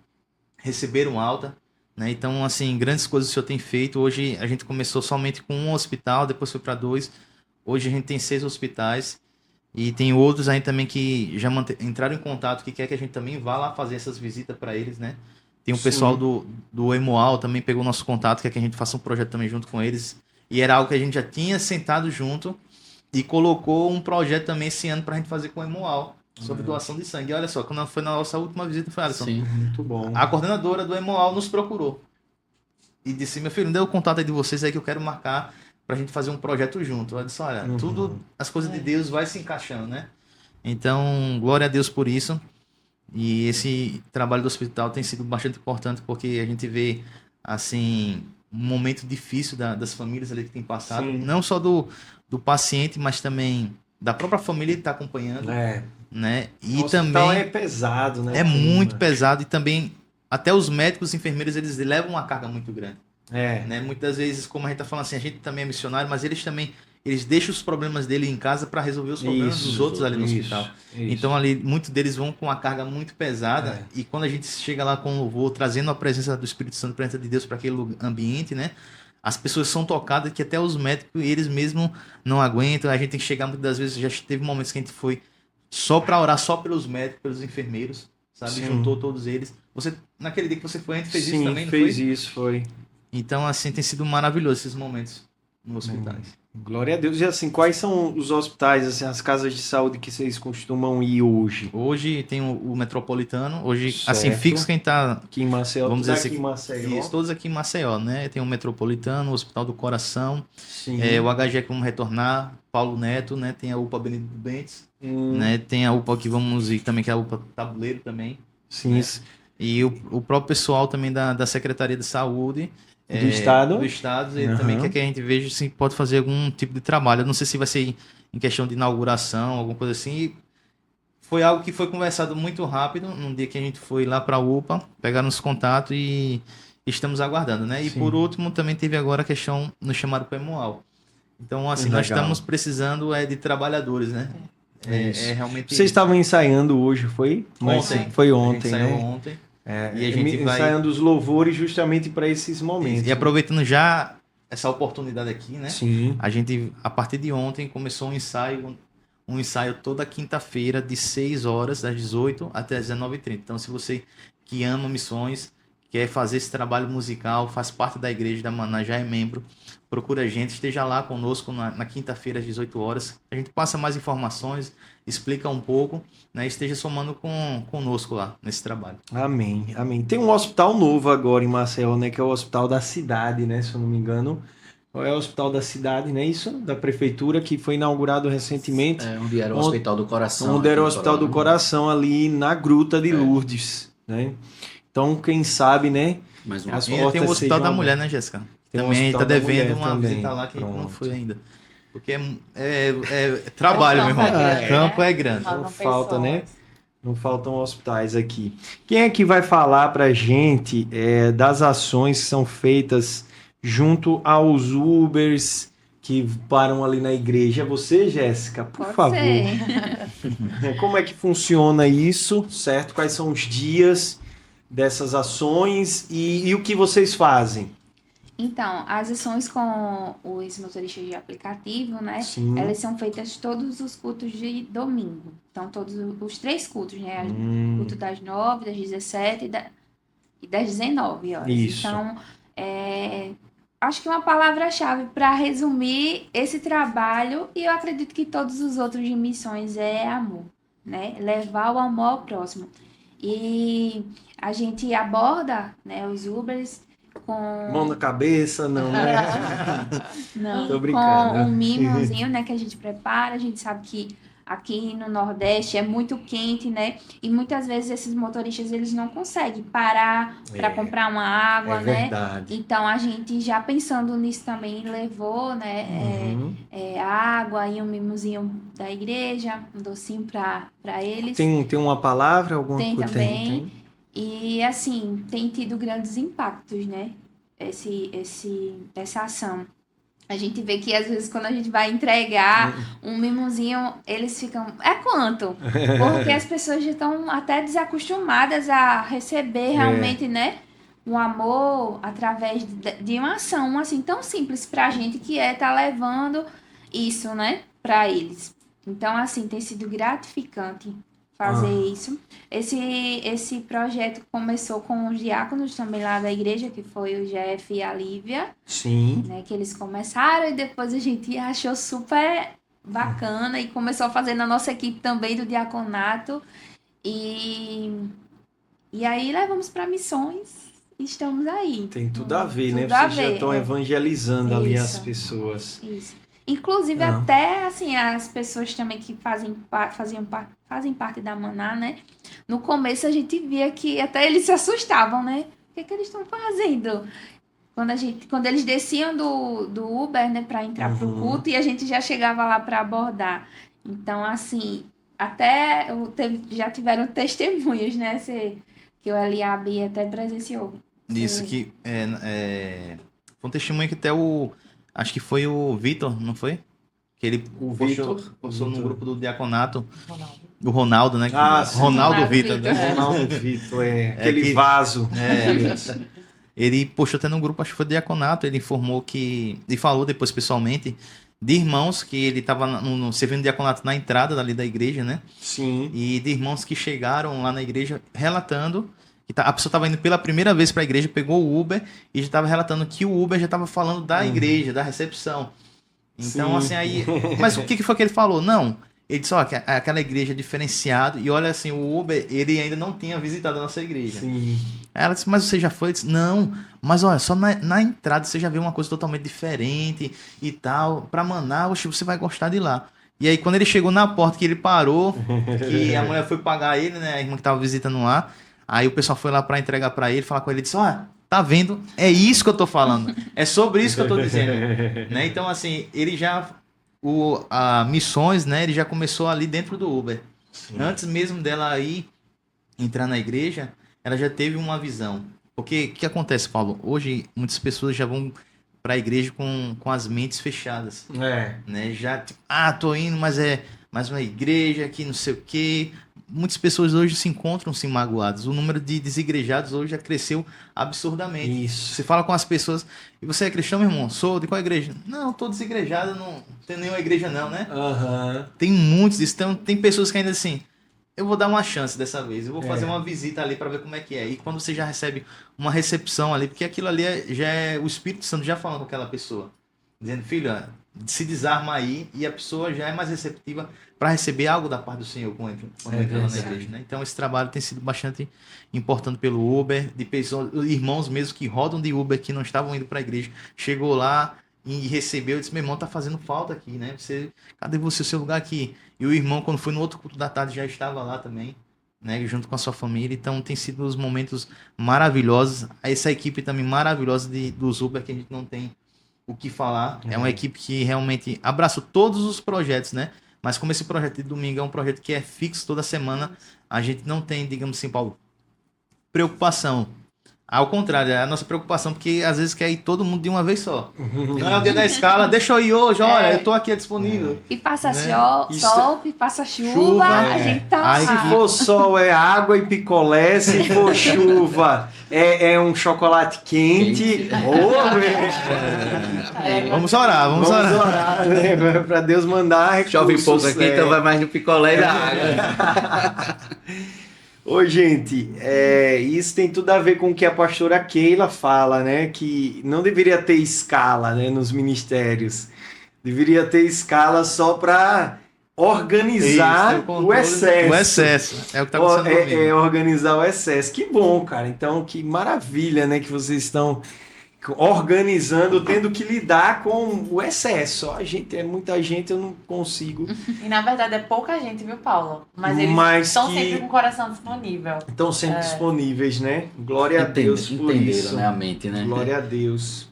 receberam alta. Né? Então, assim, grandes coisas o Senhor tem feito. Hoje a gente começou somente com um hospital, depois foi para 2. Hoje a gente tem 6 hospitais e tem outros aí também que já entraram em contato, que quer que a gente também vá lá fazer essas visitas para eles, né? Tem um pessoal do Emoal também pegou nosso contato, quer que a gente faça um projeto também junto com eles. E era algo que a gente já tinha sentado junto e colocou um projeto também esse ano para a gente fazer com o Emoal, sobre doação de sangue. E olha só, quando foi na nossa última visita, foi Alisson. Sim. Muito bom. A coordenadora do Emoal nos procurou e disse, meu filho, me dê o contato aí de vocês aí que eu quero marcar pra gente fazer um projeto junto. Ela disse, olha, tudo, as coisas de Deus vai se encaixando, né? Então, glória a Deus por isso. E esse trabalho do hospital tem sido bastante importante, porque a gente vê, assim, um momento difícil das famílias ali que tem passado. Sim. Não só do paciente, mas também da própria família que está acompanhando. Né? E O hospital também é pesado, né? é muito pesado, e também até os médicos, os enfermeiros, eles levam uma carga muito grande. Né? Muitas vezes, como a gente está falando assim, a gente também é missionário, mas eles também deixam os problemas dele em casa para resolver os problemas dos outros ali no hospital. Então ali muitos deles vão com uma carga muito pesada, e quando a gente chega lá com o louvor, trazendo a presença do Espírito Santo, a presença de Deus para aquele ambiente, né? As pessoas são tocadas que até os médicos, eles mesmos não aguentam. A gente tem que chegar muitas das vezes, já teve momentos que a gente foi só para orar só pelos médicos, pelos enfermeiros, sabe? Sim. Juntou todos eles. Você, naquele dia que você foi, a gente fez isso também, não fez foi? isso, foi. Então, assim, tem sido maravilhoso esses momentos nos hospitais. Glória a Deus. E assim, quais são os hospitais, assim, as casas de saúde que vocês costumam ir hoje? Hoje tem o Metropolitano, hoje, Certo. assim, fixo quem tá... Aqui em Maceió, Vamos tudo dizer aqui assim, em Maceió. Isso, todos aqui em Maceió, né? Tem o Metropolitano, o Hospital do Coração, Sim. o HG que vamos retornar, Paulo Neto, né? Tem a UPA Benedito Bentes, Hum, né? Tem a UPA que vamos ir também, que é a UPA Tabuleiro também. sim. né? E o próprio pessoal também da Secretaria de Saúde. Do Estado? Do Estado, ele Aham. também quer que a gente veja se pode fazer algum tipo de trabalho. Eu não sei se vai ser em questão de inauguração, alguma coisa assim. E foi algo que foi conversado muito rápido, num dia que a gente foi lá para a UPA, pegaram os contatos e estamos aguardando, né? E Sim. por último, também teve agora a questão no chamado PEMOAL. Então, assim, nós Legal. estamos precisando de trabalhadores, né? Isso. Realmente... Vocês estavam ensaiando hoje, foi? Ontem. Foi A gente ontem, saiu né? ontem. E E a gente vai... ensaiando os louvores justamente para esses momentos. E aproveitando já essa oportunidade aqui, né? Sim. A gente, a partir de ontem, começou um ensaio toda quinta-feira, de 6 horas, das 18 até as 19h30. Então, se você que ama missões, quer fazer esse trabalho musical, faz parte da igreja da Maná, já é membro, procura a gente, esteja lá conosco na quinta-feira, às 18 horas. A gente passa mais informações, explica um pouco, né? Esteja somando conosco lá, nesse trabalho. Amém, amém. Tem um hospital novo agora em Maceió, né? Que é o Hospital da Cidade, né? Se eu não me engano. Qual é o Hospital da Cidade, né? Isso? Da Prefeitura, que foi inaugurado recentemente. Onde era o Hospital do Coração. Onde era o aqui em Hospital do Tororó. Coração, ali na Gruta de Lourdes, né? Então, quem sabe, né? Mais uma As E tem o portas Hospital sejam da Mulher, né, Jéssica? Tem o Também Hospital está da devendo Mulher uma também. visita lá que a gente não Pronto. foi ainda. Porque é trabalho, meu O campo irmão. é O grande, campo né? é grande. Faltam Não falta, né? pessoas. Não faltam hospitais aqui. Quem é que vai falar pra gente das ações que são feitas junto aos Ubers que param ali na igreja? É você, Jéssica? Por Pode favor. ser. Como é que funciona isso, certo? Quais são os dias dessas ações e o que vocês fazem? Então, as ações com os motoristas de aplicativo, né? Sim. Elas são feitas todos os cultos de domingo. Então, todos os 3 cultos, né? O culto das 9, das 17 e das 19 horas. Isso. Então, acho que uma palavra-chave para resumir esse trabalho, e eu acredito que todos os outros de missões, é amor, né? Levar o amor ao próximo. E a gente aborda, né, os Ubers com... Mão na cabeça, não, né? Não, Tô brincando. com um mimozinho, né, que a gente prepara. A gente sabe que aqui no Nordeste é muito quente, né? E muitas vezes esses motoristas eles não conseguem parar para comprar uma água, É né? verdade. Então a gente já pensando nisso também levou, né? Uhum. Água e um mimozinho da igreja, um docinho para eles. Tem uma palavra? Tem Coisa? também. Tem. E assim, tem tido grandes impactos, né? Essa ação. A gente vê que às vezes quando a gente vai entregar um mimozinho, eles ficam. É quanto? Porque as pessoas já estão até desacostumadas a receber realmente, né? Um amor através de uma ação assim tão simples pra gente que é estar levando isso, né? Pra eles. Então, assim, tem sido gratificante fazer isso. Esse projeto começou com os diáconos também lá da igreja, que foi o Jeff e a Lívia, Sim. né, que eles começaram e depois a gente achou super bacana e começou a fazer na nossa equipe também do diaconato. E aí levamos para missões e estamos aí. Tem tudo a ver, né? Tudo a Vocês já ver, estão é. evangelizando ali as Isso. pessoas. Isso. Inclusive, Não. até assim, as pessoas também que fazem parte da Maná, né? No começo a gente via que até eles se assustavam, né? O que eles estão fazendo? Quando eles desciam do Uber, né, para entrar pro culto, e a gente já chegava lá para abordar. Então, assim, até já tiveram testemunhos, né? Que o Eliabe até presenciou. Isso que foi um testemunho que até acho que foi o Vitor, não foi? Que ele postou no grupo do diaconato, o Ronaldo, né? Sim. Ronaldo Vitor, Vitor, né? Ronaldo Vitor, aquele que- vaso. Ele postou até no grupo, acho que foi do diaconato, ele informou e falou depois pessoalmente de irmãos que ele estava servindo diaconato na entrada dali da igreja, né? Sim. E de irmãos que chegaram lá na igreja relatando que a pessoa estava indo pela primeira vez para a igreja, pegou o Uber e já estava relatando que o Uber já estava falando da igreja, da recepção. Então, Sim. assim, aí... Mas o que foi que ele falou? Não, ele disse, ó, que aquela igreja é diferenciada e olha, assim, o Uber, ele ainda não tinha visitado a nossa igreja. Sim. Aí ela disse, mas você já foi? Eu disse, não, mas olha, só na entrada você já vê uma coisa totalmente diferente e tal. Pra Manaus, você vai gostar de lá. E aí, quando ele chegou na porta, que ele parou, que a mulher foi pagar ele, né, a irmã que tava visitando lá, aí o pessoal foi lá pra entregar pra ele, falar com ele, disse, ó, tá vendo? É isso que eu tô falando. É sobre isso que eu tô dizendo. Né? Então, assim, ele já... a Missões, né, ele já começou ali dentro do Uber. Antes mesmo dela ir entrar na igreja, ela já teve uma visão. Porque o que acontece, Paulo? Hoje, muitas pessoas já vão para a igreja com as mentes fechadas. Né? Já, tipo, tô indo, mas é mais uma igreja que não sei o quê. Muitas pessoas hoje se encontram-se magoadas. O número de desigrejados hoje já cresceu absurdamente. Isso. Você fala com as pessoas, e você é cristão, meu irmão? Sou, de qual igreja? Não, tô desigrejado, não tem nenhuma igreja não, né? Tem muitos disso. Então, tem pessoas que ainda assim, eu vou dar uma chance dessa vez, eu vou fazer uma visita ali para ver como é que é. E quando você já recebe uma recepção ali, porque aquilo ali já é o Espírito Santo já falando com aquela pessoa, dizendo, filho, se desarma aí, e a pessoa já é mais receptiva para receber algo da parte do Senhor quando entra lá na igreja, né? Então esse trabalho tem sido bastante importante pelo Uber, de pessoas, irmãos mesmo que rodam de Uber, que não estavam indo para a igreja, chegou lá e recebeu, e disse, meu irmão, tá fazendo falta aqui, né? Cadê você, o seu lugar aqui? E o irmão, quando foi no outro culto da tarde, já estava lá também, né? Junto com a sua família. Então tem sido uns momentos maravilhosos. Essa equipe também maravilhosa dos Uber, que a gente não tem o que falar. É uma equipe que realmente abraçou todos os projetos, né? Mas como esse projeto de domingo é um projeto que é fixo toda semana, a gente não tem, digamos assim, Paulo, preocupação. Ao contrário, é a nossa preocupação, porque às vezes quer ir todo mundo de uma vez só. Não é o dia da escala, deixa eu ir hoje, olha, eu tô aqui disponível. E passa Né? sol, e passa chuva, Chuva, a gente tá Aí, lá. Se for sol é água e picolé, se for chuva é um chocolate quente. Vamos orar, vamos orar. orar, né? Pra Deus mandar recursos. Chove pouco aqui, então vai mais no picolé e na água. Ô, gente, isso tem tudo a ver com o que a pastora Keila fala, né? Que não deveria ter escala, né, nos ministérios. Deveria ter escala só para organizar Isso, o excesso. O excesso. É o que tá acontecendo comigo. Organizar o excesso. Que bom, cara. Então, que maravilha, né? Que vocês estão organizando, tendo que lidar com o excesso. A gente é muita gente, eu não consigo. E na verdade é pouca gente, viu, Paulo? Mas eles Mas estão que- sempre com o coração disponível. Estão sempre disponíveis, né? Glória a Deus por Entenderam, isso. né? A mente, né? Glória a Deus.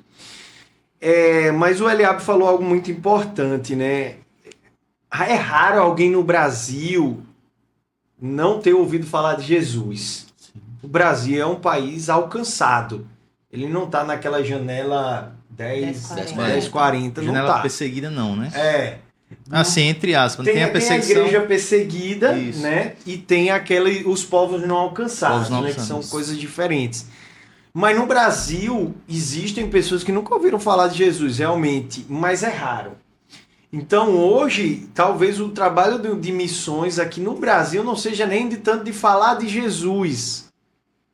Mas o Eliabe falou algo muito importante, né? É raro alguém no Brasil não ter ouvido falar de Jesus. O Brasil é um país alcançado. Ele não está naquela janela 10, 40, não Janela tá. perseguida não, né? Não. Assim, entre aspas, tem a Tem a perseguição. igreja perseguida, Isso. né? E tem os povos não alcançados, Povos não né? Que alcançados. são coisas diferentes. Mas no Brasil, existem pessoas que nunca ouviram falar de Jesus, realmente, mas é raro. Então hoje, talvez o trabalho de missões aqui no Brasil não seja nem de tanto de falar de Jesus.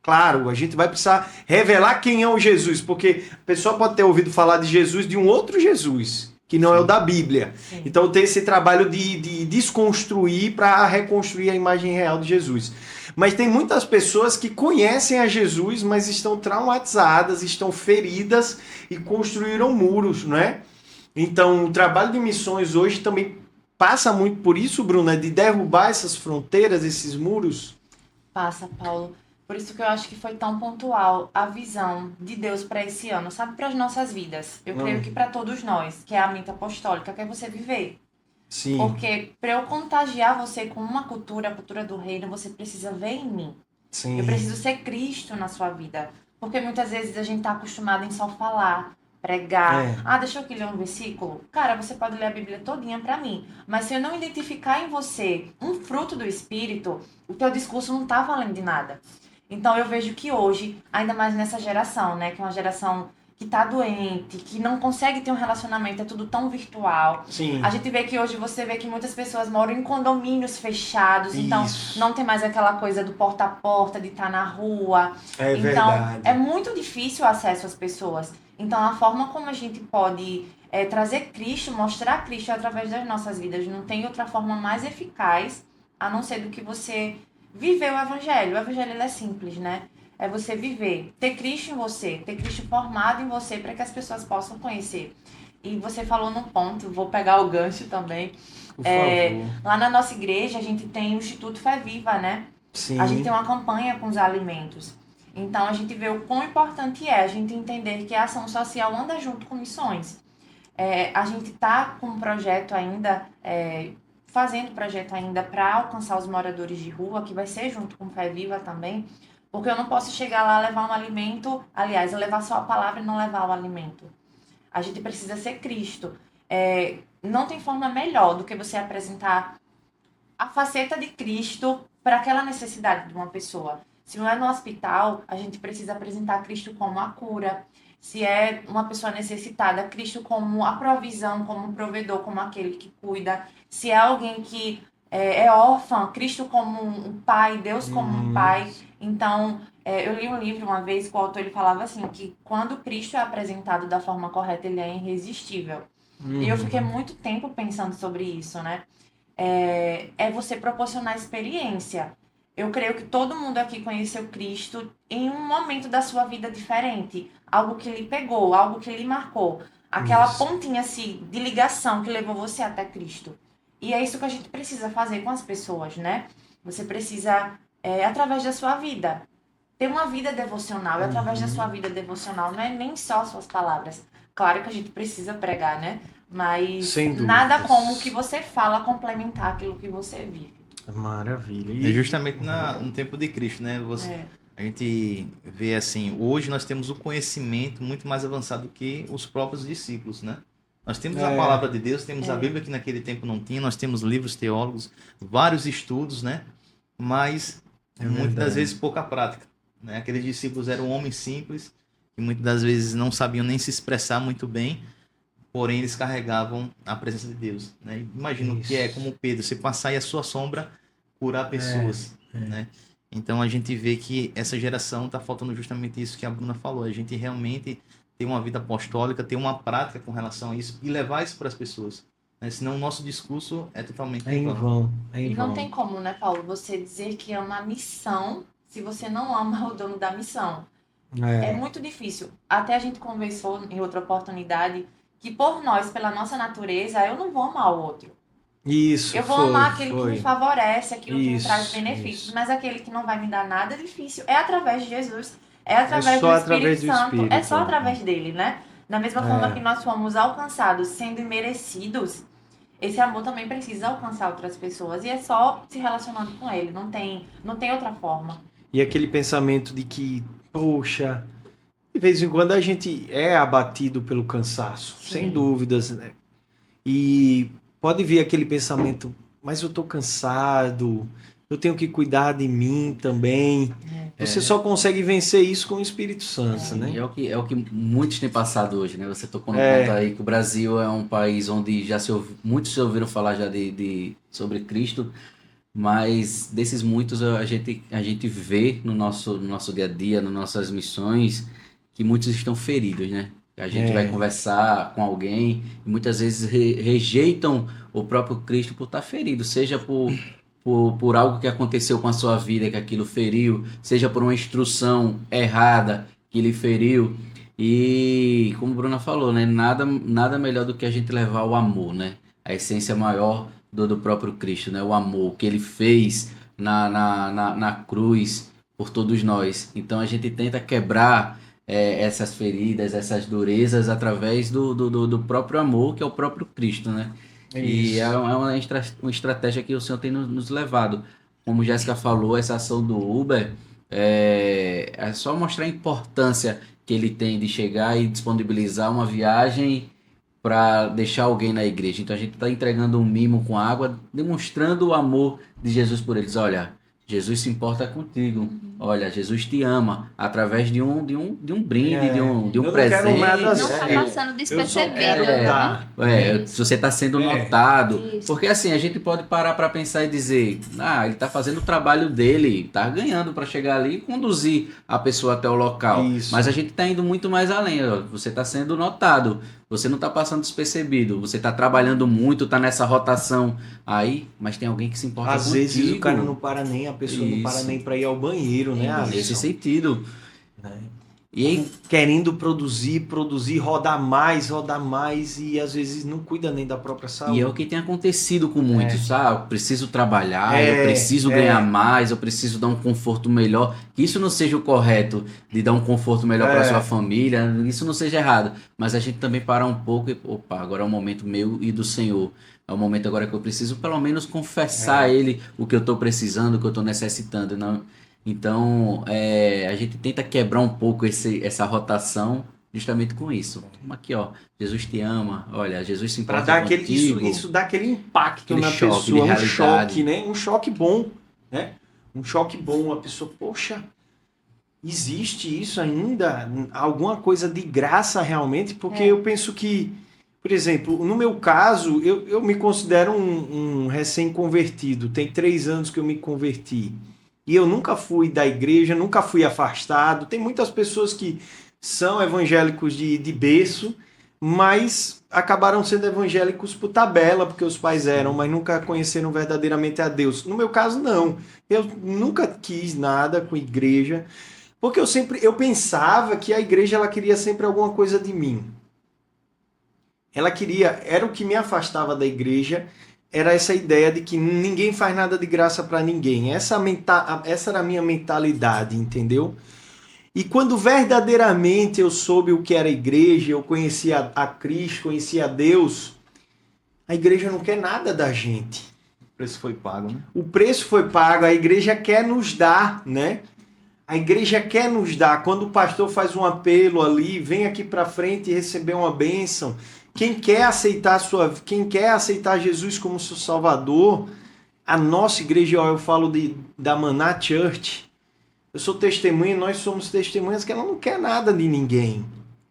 Claro, a gente vai precisar revelar quem é o Jesus, porque a pessoa pode ter ouvido falar de Jesus de um outro Jesus, que não é o da Bíblia. Sim. Então tem esse trabalho de desconstruir para reconstruir a imagem real de Jesus. Mas tem muitas pessoas que conhecem a Jesus, mas estão traumatizadas, estão feridas e construíram muros, não é? Então o trabalho de missões hoje também passa muito por isso, Bruna, de derrubar essas fronteiras, esses muros. Passa, Paulo. Por isso que eu acho que foi tão pontual a visão de Deus para esse ano, sabe, para as nossas vidas. Eu creio que para todos nós, que é a mente apostólica, que é você viver. Sim. Porque para eu contagiar você com uma cultura, a cultura do reino, você precisa ver em mim. Sim. Eu preciso ser Cristo na sua vida. Porque muitas vezes a gente tá acostumado em só falar, pregar. Deixa eu aqui ler um versículo. Cara, você pode ler a Bíblia todinha pra mim. Mas se eu não identificar em você um fruto do Espírito, o teu discurso não tá valendo de nada. Então eu vejo que hoje, ainda mais nessa geração, né? Que é uma geração que tá doente, que não consegue ter um relacionamento, é tudo tão virtual. Sim. A gente vê que hoje você vê que muitas pessoas moram em condomínios fechados, então Isso. não tem mais aquela coisa do porta a porta, de estar na rua. É Então verdade. é muito difícil o acesso às pessoas. Então a forma como a gente pode trazer Cristo, mostrar Cristo através das nossas vidas, não tem outra forma mais eficaz a não ser do que você viver o Evangelho. O Evangelho ele é simples, né? É você viver, ter Cristo em você, ter Cristo formado em você para que as pessoas possam conhecer. E você falou num ponto, vou pegar o gancho também. Por favor. Lá na nossa igreja a gente tem o Instituto Fé Viva, né? Sim. A gente tem uma campanha com os alimentos. Então a gente vê o quão importante é a gente entender que a ação social anda junto com missões. A gente está com um projeto ainda, fazendo projeto ainda para alcançar os moradores de rua, que vai ser junto com o Fé Viva também. Porque eu não posso chegar lá, levar um alimento, aliás, levar só a palavra e não levar o alimento. A gente precisa ser Cristo. Não tem forma melhor do que você apresentar a faceta de Cristo para aquela necessidade de uma pessoa. Se não é no hospital, a gente precisa apresentar Cristo como a cura. Se é uma pessoa necessitada, Cristo como a provisão, como um provedor, como aquele que cuida. Se é alguém que é órfã, Cristo como um pai, Deus como um pai. Então, eu li um livro uma vez que o autor ele falava assim, que quando Cristo é apresentado da forma correta, ele é irresistível. E eu fiquei muito tempo pensando sobre isso, né? É você proporcionar experiência. Eu creio que todo mundo aqui conheceu Cristo em um momento da sua vida diferente. Algo que lhe pegou, algo que lhe marcou. Aquela pontinha assim, de ligação que levou você até Cristo. E é isso que a gente precisa fazer com as pessoas, né? Você precisa, através da sua vida, ter uma vida devocional. E através da sua vida devocional não é nem só suas palavras. Claro que a gente precisa pregar, né? Mas Sem dúvidas. nada como o que você fala complementar aquilo que você vive. Maravilha. É justamente no tempo de Cristo, né? A gente vê assim, hoje nós temos o conhecimento muito mais avançado que os próprios discípulos, né? Nós temos a palavra de Deus, temos a Bíblia que naquele tempo não tinha, nós temos livros teólogos, vários estudos, né? Mas muitas das vezes pouca prática, né? Aqueles discípulos eram homens simples, que muitas das vezes não sabiam nem se expressar muito bem, porém eles carregavam a presença de Deus, né? Imagino que é como Pedro, você passar e a sua sombra curar pessoas, né? Então a gente vê que essa geração está faltando justamente isso que a Bruna falou, a gente realmente ter uma vida apostólica, ter uma prática com relação a isso e levar isso para as pessoas, né? Senão o nosso discurso é totalmente em vão. E não tem como, né, Paulo, você dizer que ama a missão se você não ama o dono da missão. É muito difícil. Até a gente conversou em outra oportunidade que por nós, pela nossa natureza, eu não vou amar o outro. Isso, Eu vou foi, amar aquele que foi. me favorece, aquilo que me Isso, traz benefícios, isso. mas aquele que não vai me dar nada é difícil. É através de Jesus, é através só do através Espírito do Santo, Espírito, é só né? através dele, né? Da mesma forma que nós fomos alcançados sendo merecidos, esse amor também precisa alcançar outras pessoas. E é só se relacionando com ele, não tem outra forma. E aquele pensamento de que, poxa, de vez em quando a gente é abatido pelo cansaço, Sim. sem dúvidas, né? E pode vir aquele pensamento, mas eu tô cansado, eu tenho que cuidar de mim também. Você só consegue vencer isso com o Espírito Santo, né? E é o que muitos têm passado hoje, né? Você tocou no ponto aí que o Brasil é um país onde muitos já ouviram falar já sobre Cristo, mas desses muitos a gente vê no nosso dia a dia, nas nossas missões, que muitos estão feridos, né? A gente vai conversar com alguém e muitas vezes rejeitam o próprio Cristo por estar ferido, seja por algo que aconteceu com a sua vida, que aquilo feriu, seja por uma instrução errada que lhe feriu. E como a Bruna falou, né? Nada melhor do que a gente levar o amor, né? A essência maior do próprio Cristo, né? O amor, o que ele fez na cruz por todos nós. Então a gente tenta quebrar essas feridas, essas durezas através do próprio amor, que é o próprio Cristo, né? E é uma estratégia que o Senhor tem nos levado. Como Jéssica falou, essa ação do Uber é só mostrar a importância que ele tem de chegar e disponibilizar uma viagem para deixar alguém na igreja. Então a gente está entregando um mimo com água, demonstrando o amor de Jesus por eles. Olha, Jesus se importa contigo. Olha, Jesus te ama através de um brinde, de um Eu não presente. quero nada Não assim. tá passando despercebido, Tá. né? Se você está sendo notado. Isso. Porque assim, a gente pode parar para pensar e dizer, ele está fazendo o trabalho dele, está ganhando para chegar ali e conduzir a pessoa até o local. Isso. Mas a gente está indo muito mais além. Ó. Você está sendo notado. Você não está passando despercebido. Você está trabalhando muito, está nessa rotação aí, mas tem alguém que se importa Às contigo. vezes o cara não para nem, a pessoa não para Isso. nem para ir ao banheiro, né? Nesse Alisson? sentido. Né? E aí, Querendo produzir, rodar mais, e às vezes não cuida nem da própria saúde. e é o que tem acontecido com muitos, sabe? Eu preciso trabalhar, É, eu preciso ganhar mais, eu preciso dar um conforto melhor. Que isso não seja o correto de dar um conforto melhor para sua família, isso não seja errado. Mas a gente também parar um pouco e, opa, agora é o momento meu e do Senhor. É o momento agora que eu preciso pelo menos confessar a Ele o que eu estou precisando, o que eu estou necessitando. Não? Então, a gente tenta quebrar um pouco essa rotação justamente com isso. Toma aqui, ó. Jesus te ama. Olha, Jesus se Para importa dar aquele, contigo. isso dá aquele impacto Aquele na choque de pessoa, um realidade. choque, né? Um choque bom, né? Um choque bom, a pessoa, poxa, existe isso ainda? Alguma coisa de graça realmente? Porque eu penso que, por exemplo, no meu caso, eu me considero um recém-convertido. Tem 3 anos que eu me converti. E eu nunca fui da igreja, nunca fui afastado. Tem muitas pessoas que são evangélicos de berço, mas acabaram sendo evangélicos por tabela, porque os pais eram, mas nunca conheceram verdadeiramente a Deus. No meu caso, não. Eu nunca quis nada com igreja, porque eu pensava que a igreja ela queria sempre alguma coisa de mim. Era o que me afastava da igreja, era essa ideia de que ninguém faz nada de graça para ninguém. Essa era a minha mentalidade, entendeu? E quando verdadeiramente eu soube o que era a igreja, eu conhecia a Cristo, conhecia a Deus, a igreja não quer nada da gente. O preço foi pago, né? O preço foi pago, a igreja quer nos dar, né? A igreja quer nos dar. Quando o pastor faz um apelo ali, vem aqui para frente e receber uma bênção. Quem quer aceitar Jesus como seu Salvador, a nossa igreja, eu falo da Maná Church, eu sou testemunha, nós somos testemunhas que ela não quer nada de ninguém.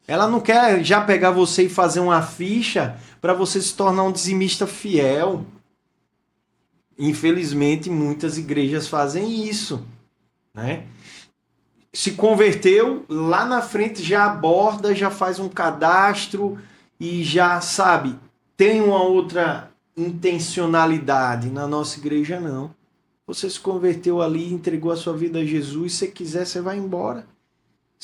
Ela não quer já pegar você e fazer uma ficha para você se tornar um dizimista fiel. Infelizmente, muitas igrejas fazem isso, né? Se converteu, lá na frente já aborda, já faz um cadastro e já, sabe, tem uma outra intencionalidade. Na nossa igreja, não. Você se converteu ali, entregou a sua vida a Jesus, se quiser, você vai embora.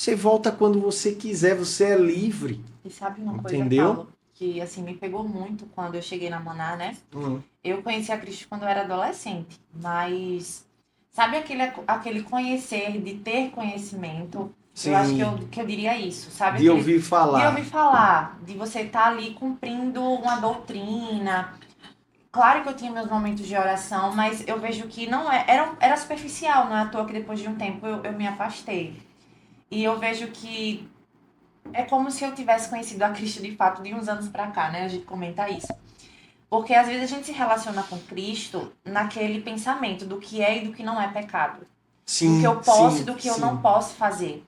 Você volta quando você quiser, você é livre. E sabe uma coisa, Entendeu? Paulo, que assim me pegou muito quando eu cheguei na Maná, né? Hum. Eu conheci a Cristo quando eu era adolescente, mas sabe aquele conhecer, de ter conhecimento? Sim, Eu acho que eu diria isso, sabe? de Aquele- ouvir de falar. ouvir falar, de você estar ali cumprindo uma doutrina. Claro que eu tinha meus momentos de oração, mas eu vejo que não era superficial, não é à toa que depois de um tempo eu me afastei. E eu vejo que é como se eu tivesse conhecido a Cristo de fato de uns anos pra cá, né? A gente comenta isso. Porque às vezes a gente se relaciona com Cristo naquele pensamento do que é e do que não é pecado. Sim, Do que eu posso sim, e do que eu sim. não posso fazer.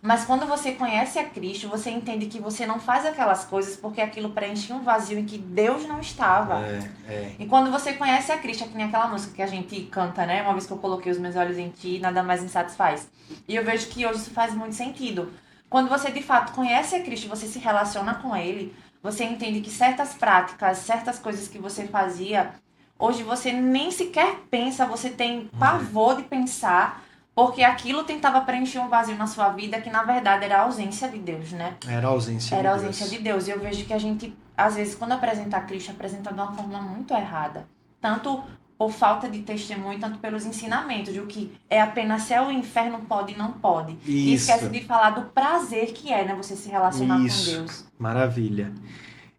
Mas quando você conhece a Cristo, você entende que você não faz aquelas coisas porque aquilo preenche um vazio em que Deus não estava. É. E quando você conhece a Cristo, é que nem aquela música que a gente canta, né? Uma vez que eu coloquei os meus olhos em ti, nada mais me satisfaz. E eu vejo que hoje isso faz muito sentido. Quando você de fato conhece a Cristo, você se relaciona com Ele, você entende que certas práticas, certas coisas que você fazia, hoje você nem sequer pensa, você tem pavor de pensar, porque aquilo tentava preencher um vazio na sua vida que na verdade era a ausência de Deus, né? Era a ausência Era a de ausência Deus. de Deus. E eu vejo que a gente, às vezes, quando apresenta a Cristo, apresenta de uma forma muito errada. Tanto por falta de testemunho, tanto pelos ensinamentos, de o que é apenas céu e inferno, pode e não pode. E Isso. esquece de falar do prazer que é, né? Você se relacionar Isso. com Deus. Maravilha.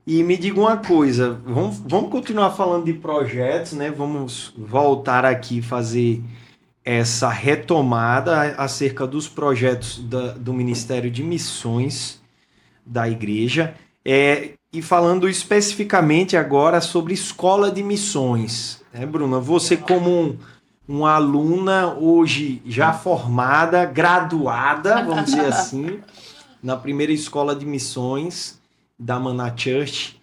E me diga uma coisa, vamos continuar falando de projetos, né? Vamos voltar aqui e fazer essa retomada acerca dos projetos do Ministério de Missões da Igreja. E falando especificamente agora sobre escola de missões. Né, Bruna? Você como uma aluna hoje já formada, graduada, vamos dizer assim, na primeira escola de missões da Maná Church,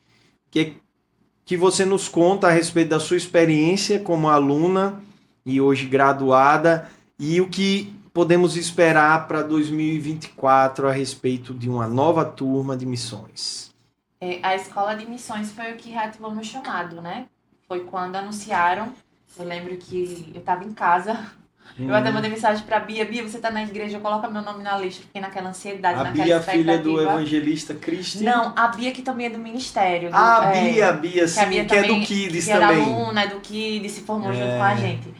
que você nos conta a respeito da sua experiência como aluna e hoje graduada e o que podemos esperar para 2024 a respeito de uma nova turma de missões. A escola de missões foi o que reativou meu chamado, né? Foi quando anunciaram. Eu lembro que eu estava em casa. Eu até mandei mensagem pra Bia. Bia, você tá na igreja, coloca meu nome na lista. Fiquei naquela ansiedade, A naquela Bia, expectativa. filha do evangelista Cristian. Não, a Bia que também é do ministério. A Bia, sim, a Bia que é do também, Kids que era também. aluna, é do Kids, se formou junto com a gente.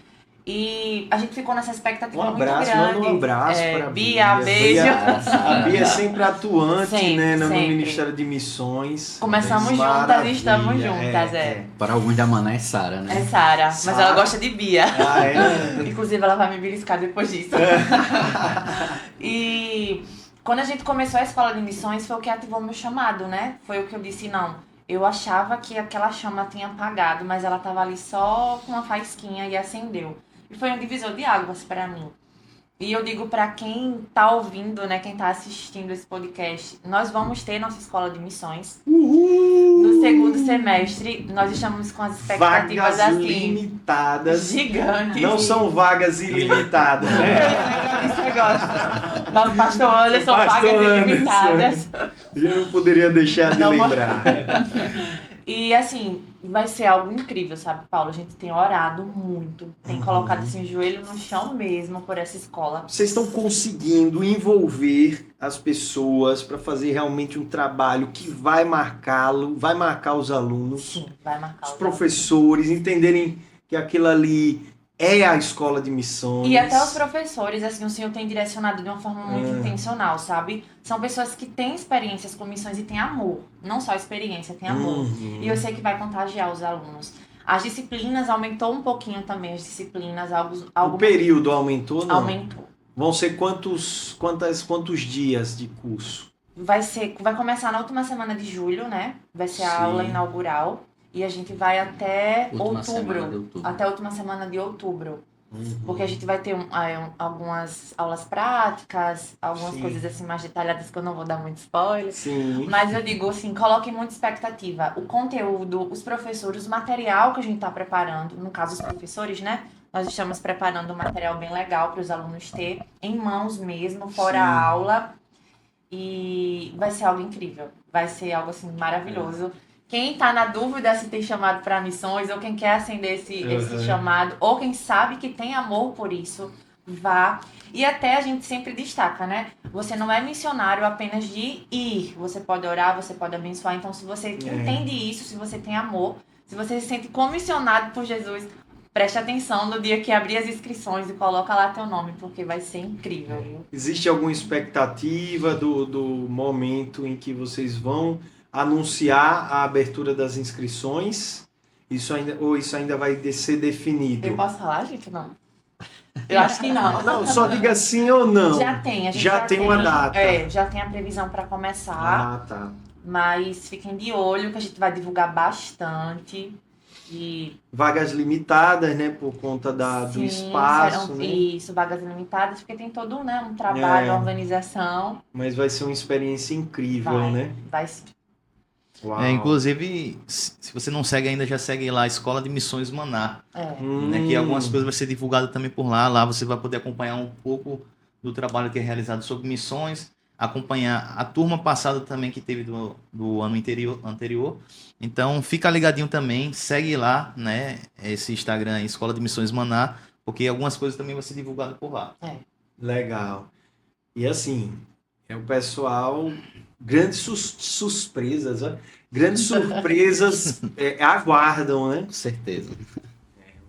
E a gente ficou nessa expectativa Um abraço, muito grande. manda um abraço pra Bia, beijo. A Bia é sempre atuante, Sempre, né, no sempre. Ministério de Missões. Começamos juntas Maravilha, e estamos juntas, Para alguns da Maná é Sara, né? É Sara, mas Sara. ela gosta de Bia. Ah, é? Inclusive, ela vai me beliscar depois disso. E quando a gente começou a escola de missões, foi o que ativou meu chamado, né? Foi o que eu disse, não. Eu achava que aquela chama tinha apagado, mas ela estava ali só com uma faísquinha e acendeu. E foi um divisor de águas para mim. E eu digo para quem tá ouvindo, né, quem tá assistindo esse podcast, nós vamos ter nossa escola de missões. No segundo semestre, nós estamos com as expectativas Vagas assim, limitadas. gigantes. Não são vagas ilimitadas, né? Esse negócio. Mas Pastor Anderson, Pastor vagas Anderson. ilimitadas. Eu não poderia deixar de Não, lembrar. E assim, vai ser algo incrível, sabe, Paulo? A gente tem orado muito, tem colocado assim o joelho no chão mesmo por essa escola. Vocês estão conseguindo envolver as pessoas para fazer realmente um trabalho que vai marcar os alunos, Sim, vai marcar os o professores, entenderem que aquilo ali é a escola de missões. E até os professores, assim, o Senhor tem direcionado de uma forma muito intencional, sabe? São pessoas que têm experiências com missões e têm amor. Não só experiência, tem amor. Uhum. E eu sei que vai contagiar os alunos. As disciplinas, aumentou um pouquinho também as disciplinas. O período aumentou, não? Aumentou. Vão ser quantos dias de curso? Vai começar na última semana de julho, né? Vai ser a Sim. aula inaugural. E a gente vai até Última semana de outubro. outubro. Até a última semana de outubro. Uhum. Porque a gente vai ter algumas aulas práticas, algumas Sim. coisas assim mais detalhadas que eu não vou dar muito spoiler. Sim. Mas eu digo assim, coloquem muita expectativa. O conteúdo, os professores, o material que a gente está preparando, no caso os professores, né? Nós estamos preparando um material bem legal para os alunos ter em mãos mesmo, fora Sim. a aula. E vai ser algo incrível. Vai ser algo assim maravilhoso. Quem está na dúvida se tem chamado para missões, ou quem quer acender esse chamado, ou quem sabe que tem amor por isso, vá. E até a gente sempre destaca, né? Você não é missionário apenas de ir. Você pode orar, você pode abençoar. Então, se você entende isso, se você tem amor, se você se sente comissionado por Jesus, preste atenção no dia que abrir as inscrições e coloca lá teu nome, porque vai ser incrível, viu? Existe alguma expectativa do momento em que vocês vão anunciar a abertura das inscrições? Isso ainda vai ser definido? Eu posso falar, gente? Não. Eu acho que não. Não, só diga sim ou não. Já tem, a gente Já tem uma data. Já tem a previsão para começar, Ah, tá. mas fiquem de olho que a gente vai divulgar bastante. E Vagas limitadas, né? Por conta do sim, espaço, serão, né? isso, vagas limitadas, porque tem todo, né, um trabalho, uma organização. Mas vai ser uma experiência incrível, Vai, né? vai sim. Uau. Inclusive, se você não segue ainda, já segue lá a Escola de Missões Maná. Né, que algumas coisas vai ser divulgado também por lá. Lá você vai poder acompanhar um pouco do trabalho que é realizado sobre missões, acompanhar a turma passada também que teve do ano anterior. Então, fica ligadinho também, segue lá, né, esse Instagram aí, Escola de Missões Maná, porque algumas coisas também vão ser divulgadas por lá. Legal. E assim, é o pessoal... Grandes surpresas, ó. Grandes surpresas aguardam, né? Com certeza.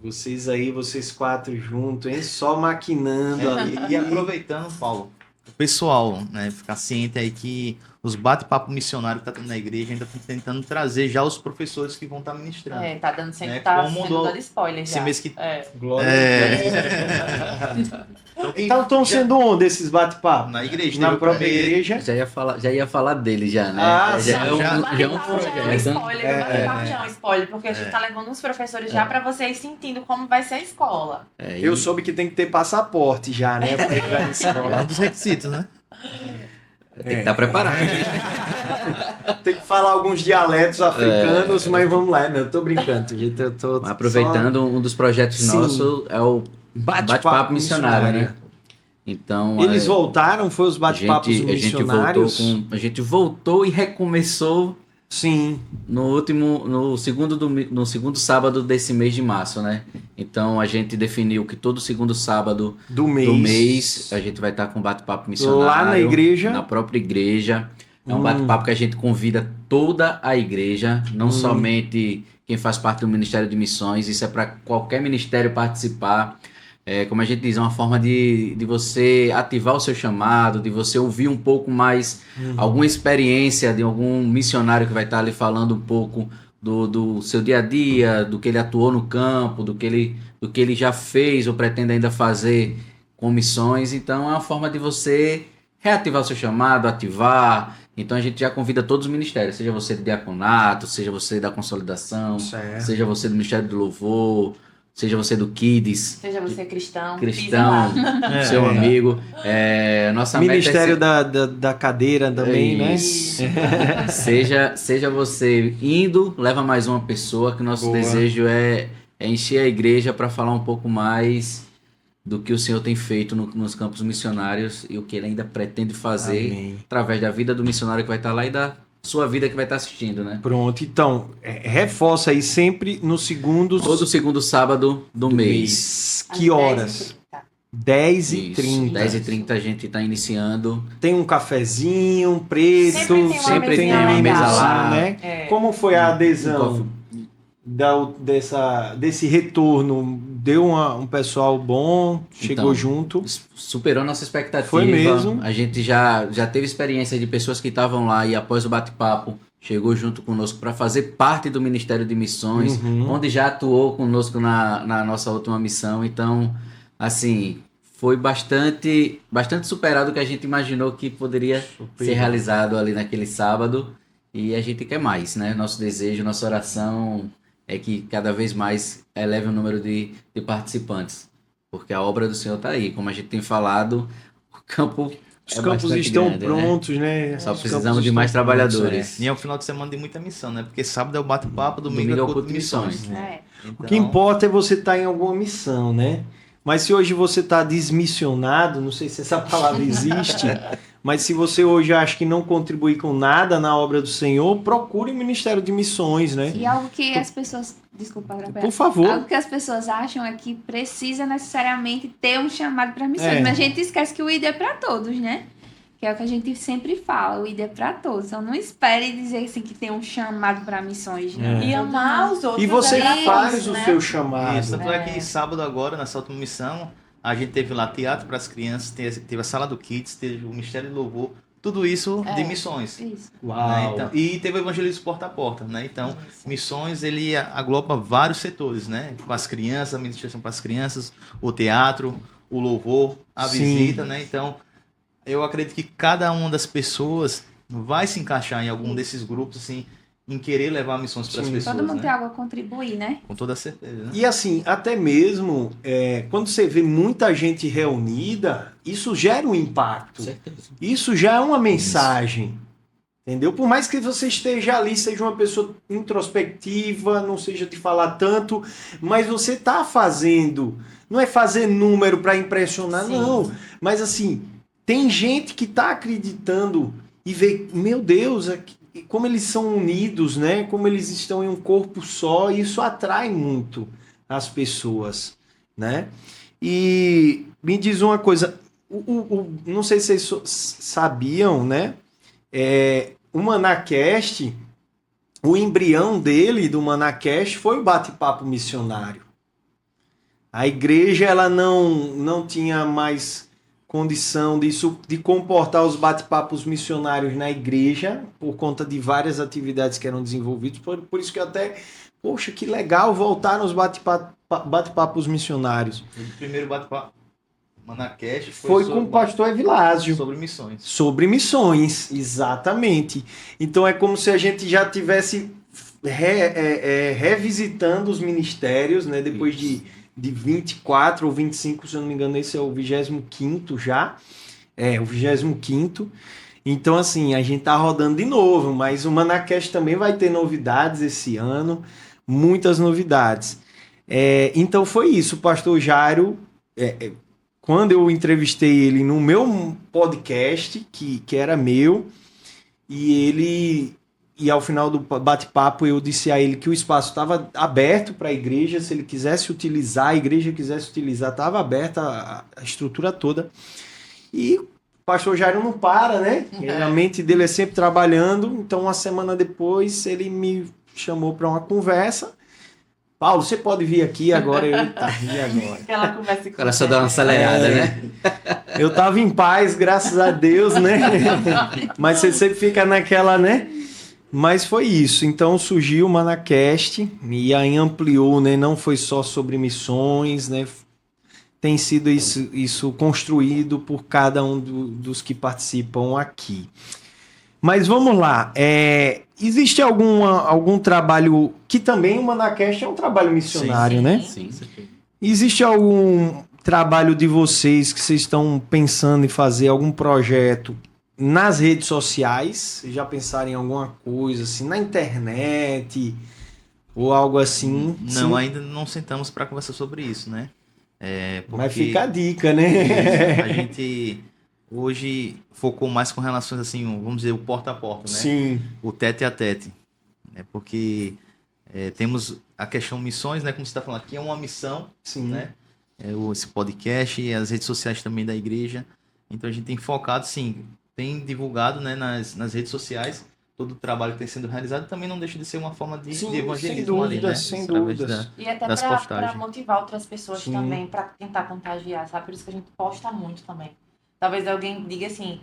Vocês quatro juntos, hein? Só maquinando ali. E aproveitando, Paulo, o pessoal, né, ficar ciente aí que os bate-papo missionários que tá tendo na igreja ainda estão tentando trazer já os professores que vão estar ministrando. Tá dando sempre, Né, tá como sendo dando spoiler Esse já. mês que... Glória É. a Deus. Então estão sendo onde esses bate-papos? Na igreja. Na teve o própria primeiro- igreja? Já ia falar dele já, né? Ah, já é um, já- já é um Bate-papo já é um projeto. spoiler, o bate-papo já é um spoiler, porque a gente tá levando uns professores já pra vocês sentindo como vai ser a escola. É, Eu soube que tem que ter passaporte já, né? Pra entrar na É escola. um dos requisitos, né? tem que estar preparado. Tem que falar alguns dialetos africanos, mas vamos lá. Não, eu tô brincando, gente. Eu tô Aproveitando, um dos projetos Sim. nossos é o Bate-Papo Missionário, né? Então, Eles voltaram, foi os bate-papos a gente missionários? a gente voltou e recomeçou Sim. no segundo sábado desse mês de março, né? Então a gente definiu que todo segundo sábado Do mês. do mês a gente vai estar com bate-papo missionário Lá na igreja? na própria igreja. É um bate-papo que a gente convida toda a igreja, não somente quem faz parte do Ministério de Missões, isso é para qualquer ministério participar. Como a gente diz, é uma forma de você ativar o seu chamado, de você ouvir um pouco mais alguma experiência de algum missionário que vai estar ali falando um pouco do seu dia a dia, do que ele atuou no campo, do que ele já fez ou pretende ainda fazer com missões. Então é uma forma de você reativar o seu chamado, ativar. Então a gente já convida todos os ministérios, seja você do diaconato, seja você da consolidação, Certo. seja você do Ministério do Louvor, seja você do Kids, Seja você cristão, cristão, seu amigo. Nossa Ministério meta da cadeira também, né? Isso. seja você indo, leva mais uma pessoa, que o nosso Boa. desejo é encher a igreja para falar um pouco mais do que o Senhor tem feito nos campos missionários e o que ele ainda pretende fazer Amém. através da vida do missionário que vai estar lá e da sua vida que vai estar assistindo, né? Pronto, então, reforça aí sempre no segundo Todo segundo sábado do mês. Que horas? 10h30. 10h30 a gente está iniciando. Tem um cafezinho, um preço, Sempre tem uma uma mesa mesinha, lá. né? É. Como foi a adesão desse retorno? Deu um pessoal bom, chegou Então, junto? Superou nossa expectativa. Foi mesmo. A gente já teve experiência de pessoas que estavam lá e após o bate-papo chegou junto conosco para fazer parte do Ministério de Missões, onde já atuou conosco na nossa última missão. Então, assim, foi bastante superado o que a gente imaginou que poderia ser realizado ali naquele sábado. E a gente quer mais, né? Nosso desejo, nossa oração é que cada vez mais eleve o número de participantes. Porque a obra do Senhor está aí. Como a gente tem falado, o campo Os é campos bastante estão grande, prontos, né? Só Os precisamos campos de mais estão prontos, trabalhadores. E é um final de semana de muita missão, né? Porque sábado é o bate-papo, domingo Domingo é o culto de missões. missões. É. O que importa é você estar em alguma missão, né? Mas se hoje você está desmissionado, não sei se essa palavra existe, Mas se você hoje acha que não contribui com nada na obra do Senhor, procure o Ministério de Missões, né? E algo que as pessoas. Desculpa, Gabriel. Por favor. Algo que as pessoas acham é que precisa necessariamente ter um chamado para missões. É. Mas a gente esquece que o ID é para todos, né? Que é o que a gente sempre fala, o ID é para todos. Então não espere dizer assim que tem um chamado para missões, né? E amar os outros. E você é pra faz todos, o né? seu chamado. Isso, tanto é que sábado agora, nessa última missão, a gente teve lá teatro para as crianças, teve a sala do Kids, teve o Ministério de Louvor, tudo isso de missões. Isso. Né? Então, e teve o evangelismo porta a porta, né? Então, missões, ele agloba vários setores, né? Com as crianças, a administração para as crianças, o teatro, o louvor, a Sim. visita, né? Então, eu acredito que cada uma das pessoas vai se encaixar em algum desses grupos, assim, em querer levar missões para as Sim. pessoas, Todo mundo né? tem algo a contribuir, né? Com toda certeza, né? E assim, até mesmo quando você vê muita gente reunida, isso gera um impacto. Certeza. Isso já é uma mensagem. Entendeu? Por mais que você esteja ali, seja uma pessoa introspectiva, não seja de falar tanto, mas você está fazendo. Não é fazer número para impressionar, Sim. não. Mas assim, tem gente que está acreditando e vê, meu Deus, como eles são unidos, né? Como eles estão em um corpo só, e isso atrai muito as pessoas, né? E me diz uma coisa, não sei se vocês sabiam, né? O Manacast, o embrião dele, do Manacast, foi o bate-papo missionário. A igreja ela não tinha mais condição de comportar os bate-papos missionários na igreja, por conta de várias atividades que eram desenvolvidas. Por isso que eu até, poxa, que legal voltar nos bate-papos missionários. O primeiro bate-papo Manacast Foi com o pastor Evilásio. sobre missões. Sobre missões, exatamente. Então é como se a gente já tivesse revisitando os ministérios, né? Depois de 24 ou 25, se eu não me engano, esse é o 25º já. O 25º. Então, assim, a gente tá rodando de novo, mas o Manacast também vai ter novidades esse ano, muitas novidades. Então foi isso, o pastor Jairo, quando eu entrevistei ele no meu podcast, que era meu, e ao final do bate-papo eu disse a ele que o espaço estava aberto para a igreja, se ele quisesse utilizar, a igreja quisesse utilizar, estava aberta a estrutura toda. E o pastor Jairo não para, né? A mente dele é sempre trabalhando, então uma semana depois ele me chamou para uma conversa. Paulo, você pode vir aqui agora? E agora? Aquela conversa com Agora só dá uma acelerada, né? Eu tava em paz, graças a Deus, né? Mas você sempre fica naquela, né? Mas foi isso. Então surgiu o Manacast e aí ampliou, né? Não foi só sobre missões, né? Tem sido isso construído por cada um dos que participam aqui. Mas vamos lá. Existe algum trabalho que também o Manacast é um trabalho missionário, Sim. né? Sim. Existe algum trabalho de vocês que vocês estão pensando em fazer, algum projeto nas redes sociais? Vocês já pensaram em alguma coisa assim, na internet ou algo assim? Não, Sim. ainda não sentamos para conversar sobre isso, né? Mas fica a dica, né? a gente hoje focou mais com relações assim, vamos dizer, o porta a porta, né? Sim. O tete a tete, né? Porque temos a questão missões, né? Como você está falando aqui, é uma missão, Sim. né? Esse podcast e as redes sociais também da igreja. Então a gente tem focado, sim, tem divulgado, né, nas redes sociais todo o trabalho que tem sendo realizado, também não deixa de ser uma forma de Sim, evangelismo ali, né? sem Através dúvidas. E até das para postagens. motivar outras pessoas Sim. também, para tentar contagiar, sabe? Por isso que a gente posta muito também. Talvez alguém diga assim,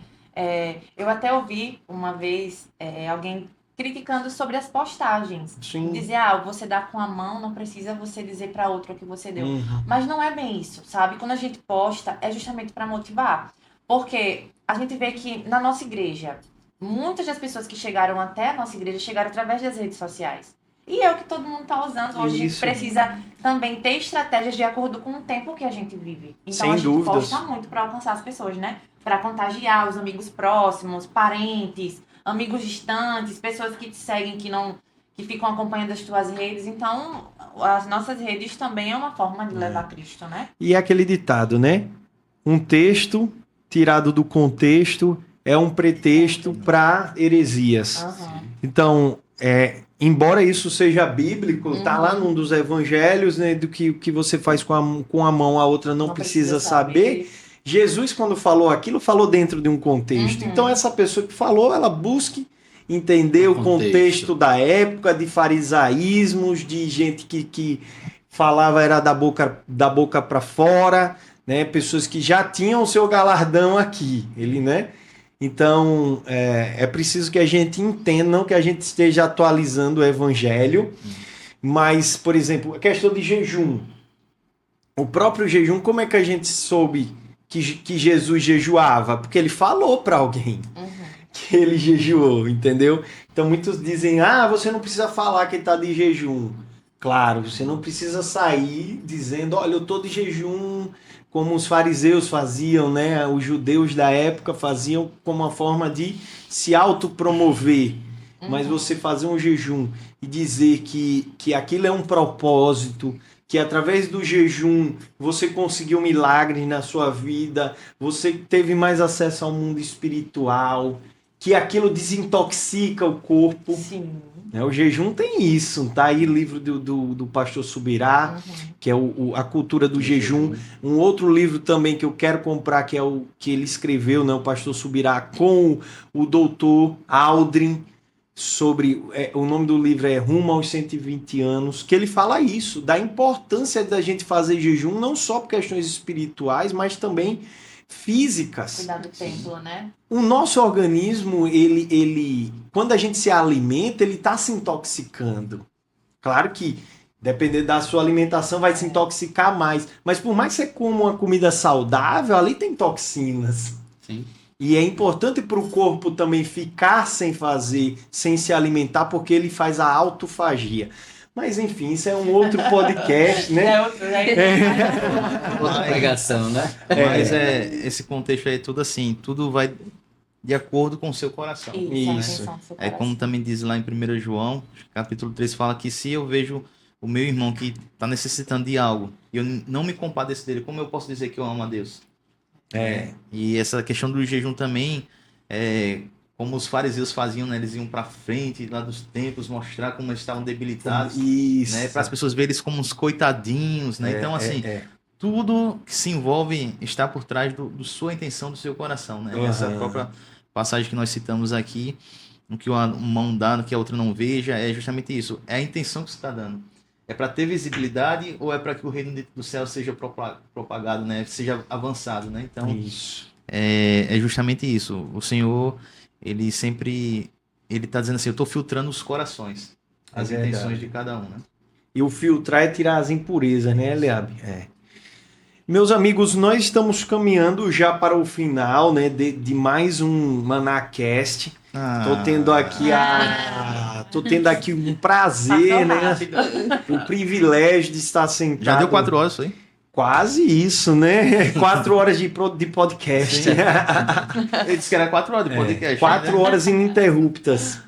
eu até ouvi uma vez alguém criticando sobre as postagens. Sim. Dizer, você dá com a mão, não precisa você dizer para outro o que você deu. Uhum. Mas não é bem isso, sabe? Quando a gente posta, é justamente para motivar. Porque a gente vê que na nossa igreja, muitas das pessoas que chegaram até a nossa igreja chegaram através das redes sociais. E é o que todo mundo está usando. Hoje a gente Isso. precisa também ter estratégias de acordo com o tempo que a gente vive. Então Sem a gente dúvidas. posta muito para alcançar as pessoas, né? Para contagiar os amigos próximos, parentes, amigos distantes, pessoas que te seguem, que ficam acompanhando as tuas redes. Então, as nossas redes também é uma forma de levar Cristo, né? E é aquele ditado, né? Um texto tirado do contexto é um pretexto para heresias. Aham. Então, embora isso seja bíblico, tá lá num dos evangelhos, né, do que o que você faz com a mão, a outra não precisa saber. Jesus, quando falou aquilo, falou dentro de um contexto. Então, essa pessoa que falou, ela busque entender o contexto da época, de farisaísmos, de gente que falava era da boca para fora, né? Pessoas que já tinham o seu galardão aqui. Né? Então, é preciso que a gente entenda, não que a gente esteja atualizando o evangelho, mas, por exemplo, a questão de jejum. O próprio jejum, como é que a gente soube que Jesus jejuava? Porque ele falou para alguém que ele jejuou, entendeu? Então muitos dizem, você não precisa falar que está de jejum. Claro, você não precisa sair dizendo, olha, eu estou de jejum, como os fariseus faziam, né? Os judeus da época faziam como uma forma de se autopromover. Mas você fazer um jejum e dizer que aquilo é um propósito, que através do jejum você conseguiu milagres na sua vida, você teve mais acesso ao mundo espiritual, que aquilo desintoxica o corpo. Sim. O jejum tem isso, tá aí o livro do pastor Subirá, que é a cultura do jejum. Um outro livro também que eu quero comprar, que é o que ele escreveu, né, o pastor Subirá, com o doutor Aldrin, sobre, o nome do livro é Rumo aos 120 anos, que ele fala isso, da importância da gente fazer jejum, não só por questões espirituais, mas também físicas. Cuidar do templo, né? O nosso organismo, ele quando a gente se alimenta, ele está se intoxicando. Claro que, dependendo da sua alimentação, vai se intoxicar mais. Mas por mais que você coma uma comida saudável, ali tem toxinas. Sim. E é importante para o corpo também ficar sem se alimentar, porque ele faz a autofagia. Mas enfim, isso é um outro podcast, né? Outra pregação, né? Mas esse contexto aí é tudo assim, tudo vai de acordo com o seu coração. Isso. É como também diz lá em 1 João, capítulo 3, fala que se eu vejo o meu irmão que está necessitando de algo e eu não me compadeço dele, como eu posso dizer que eu amo a Deus? E essa questão do jejum também, como os fariseus faziam, né? Eles iam para frente lá dos templos mostrar como eles estavam debilitados, né? Para as pessoas verem eles como uns coitadinhos, né? Então, assim, tudo que se envolve está por trás da sua intenção, do seu coração, né? Essa própria passagem que nós citamos aqui, no que uma mão dá, no que a outra não veja, é justamente isso. É a intenção que você está dando. É para ter visibilidade ou é para que o reino do céu seja propagado, né? Seja avançado, né? Então, Isso. é justamente isso. O Senhor, ele sempre, ele está dizendo assim, eu estou filtrando os corações, as intenções de cada um, né? E o filtrar é tirar as impurezas, né, Eliabe? Meus amigos, nós estamos caminhando já para o final, né, de mais um ManaCast. Tô tendo aqui um prazer, né? O privilégio de estar sentado. Já deu 4 horas, foi? Quase isso, né? 4 horas de podcast. Ele disse que era 4 horas de podcast. 4 horas ininterruptas.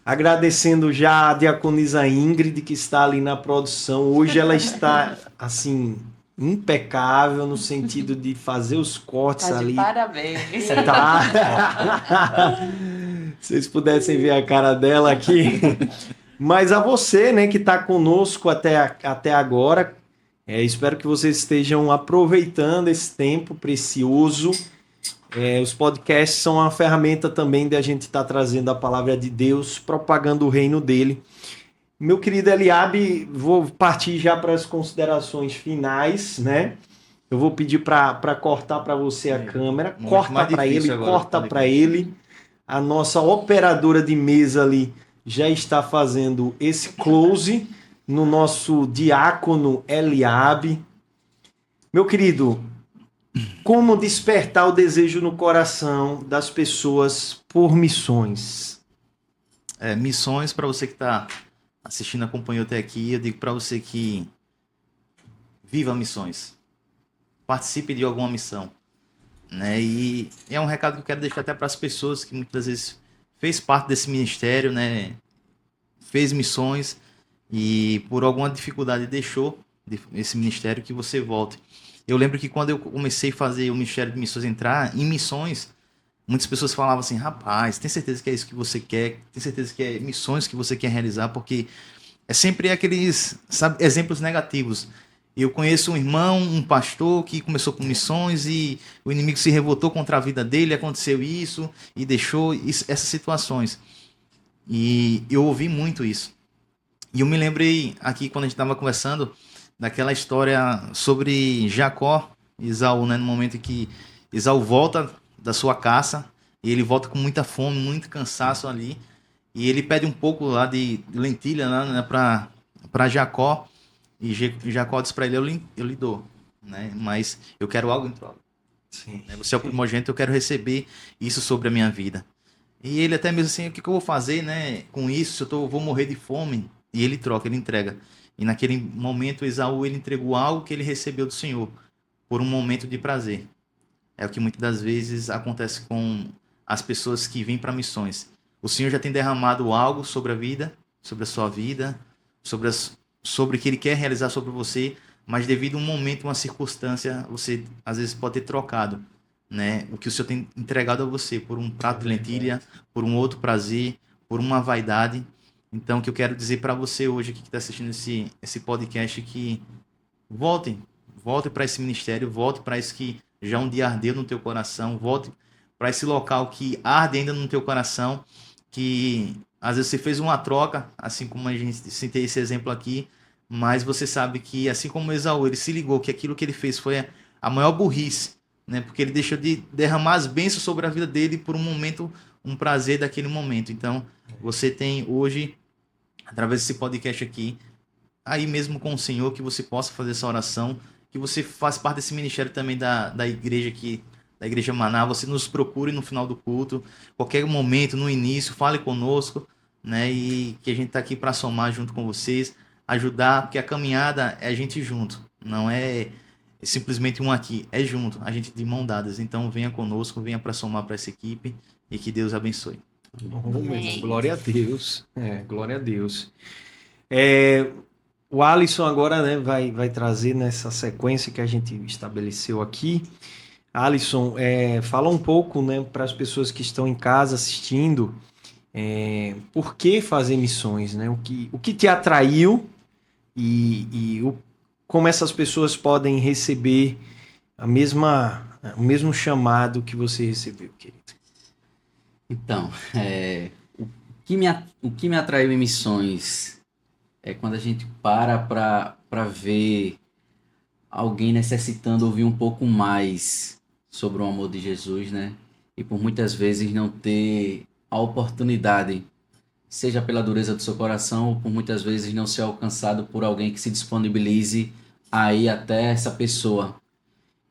Agradecendo já a diaconisa Ingrid, que está ali na produção. Hoje ela está, assim, impecável no sentido de fazer os cortes Tá de ali. parabéns. Tá. Se vocês pudessem ver a cara dela aqui. Mas a você, né, que está conosco até agora, espero que vocês estejam aproveitando esse tempo precioso. Os podcasts são uma ferramenta também de a gente estar trazendo a palavra de Deus, propagando o reino dele. Meu querido Eliabe, vou partir já para as considerações finais, né? Eu vou pedir para cortar para você a câmera. Corta para ele. A nossa operadora de mesa ali já está fazendo esse close no nosso diácono Eliabe. Meu querido, como despertar o desejo no coração das pessoas por missões? Missões, para você que está assistindo, acompanhou até aqui, eu digo para você que viva missões. Participe de alguma missão. Né? E é um recado que eu quero deixar até para as pessoas que muitas vezes fez parte desse ministério, né? Fez missões e por alguma dificuldade deixou esse ministério, que você volte. Eu lembro que quando eu comecei a fazer o Ministério de Missões, entrar em missões, muitas pessoas falavam assim, rapaz, tem certeza que é isso que você quer? Tem certeza que é missões que você quer realizar? Porque é sempre aqueles, sabe, exemplos negativos. Eu conheço um irmão, um pastor que começou com missões e o inimigo se revoltou contra a vida dele, aconteceu isso e deixou essas situações. E eu ouvi muito isso. E eu me lembrei aqui quando a gente estava conversando daquela história sobre Jacó e Esaú, né? No momento em que Esaú volta da sua caça e ele volta com muita fome, muito cansaço ali. E ele pede um pouco lá de lentilha lá, né, para Jacó. E Jacó diz para ele, eu lhe dou, né? Mas eu quero algo em troca. Sim. Né? Você é o primogênito, eu quero receber isso sobre a minha vida. E ele até mesmo assim, o que eu vou fazer, né, com isso? Se vou morrer de fome. E ele troca, ele entrega. E naquele momento, Esaú, ele entregou algo que ele recebeu do Senhor, por um momento de prazer. É o que muitas das vezes acontece com as pessoas que vêm para missões. O Senhor já tem derramado algo sobre a vida, sobre a sua vida, sobre o que Ele quer realizar sobre você, mas devido a um momento, uma circunstância, você às vezes pode ter trocado, né, o que o Senhor tem entregado a você por um prato de lentilha, por um outro prazer, por uma vaidade. Então, o que eu quero dizer para você hoje que está assistindo esse podcast é que volte para esse ministério, volte para isso que já um dia ardeu no teu coração, volte para esse local que arde ainda no teu coração, que às vezes você fez uma troca, assim como a gente citei esse exemplo aqui, mas você sabe que, assim como Esaú, ele se ligou que aquilo que ele fez foi a maior burrice, né? Porque ele deixou de derramar as bênçãos sobre a vida dele por um momento, um prazer daquele momento. Então, você tem hoje, através desse podcast aqui, aí mesmo com o Senhor, que você possa fazer essa oração, que você faz parte desse ministério também da igreja aqui, da Igreja Maná, você nos procure no final do culto, qualquer momento, no início, fale conosco, né? E que a gente está aqui para somar junto com vocês, ajudar, porque a caminhada é a gente junto, não é simplesmente um aqui, é junto, a gente de mão dadas. Então venha conosco, venha para somar para essa equipe e que Deus abençoe. Glória a Deus. Glória a Deus. O Alisson agora, né, vai trazer nessa sequência que a gente estabeleceu aqui. Alisson, fala um pouco, né, para as pessoas que estão em casa assistindo, por que fazer missões, né? O que te atraiu e como essas pessoas podem receber o mesmo chamado que você recebeu, querido. Então, o que me atraiu em missões é quando a gente para ver alguém necessitando ouvir um pouco mais sobre o amor de Jesus, né? E por muitas vezes não ter a oportunidade, seja pela dureza do seu coração ou por muitas vezes não ser alcançado por alguém que se disponibilize a ir até essa pessoa.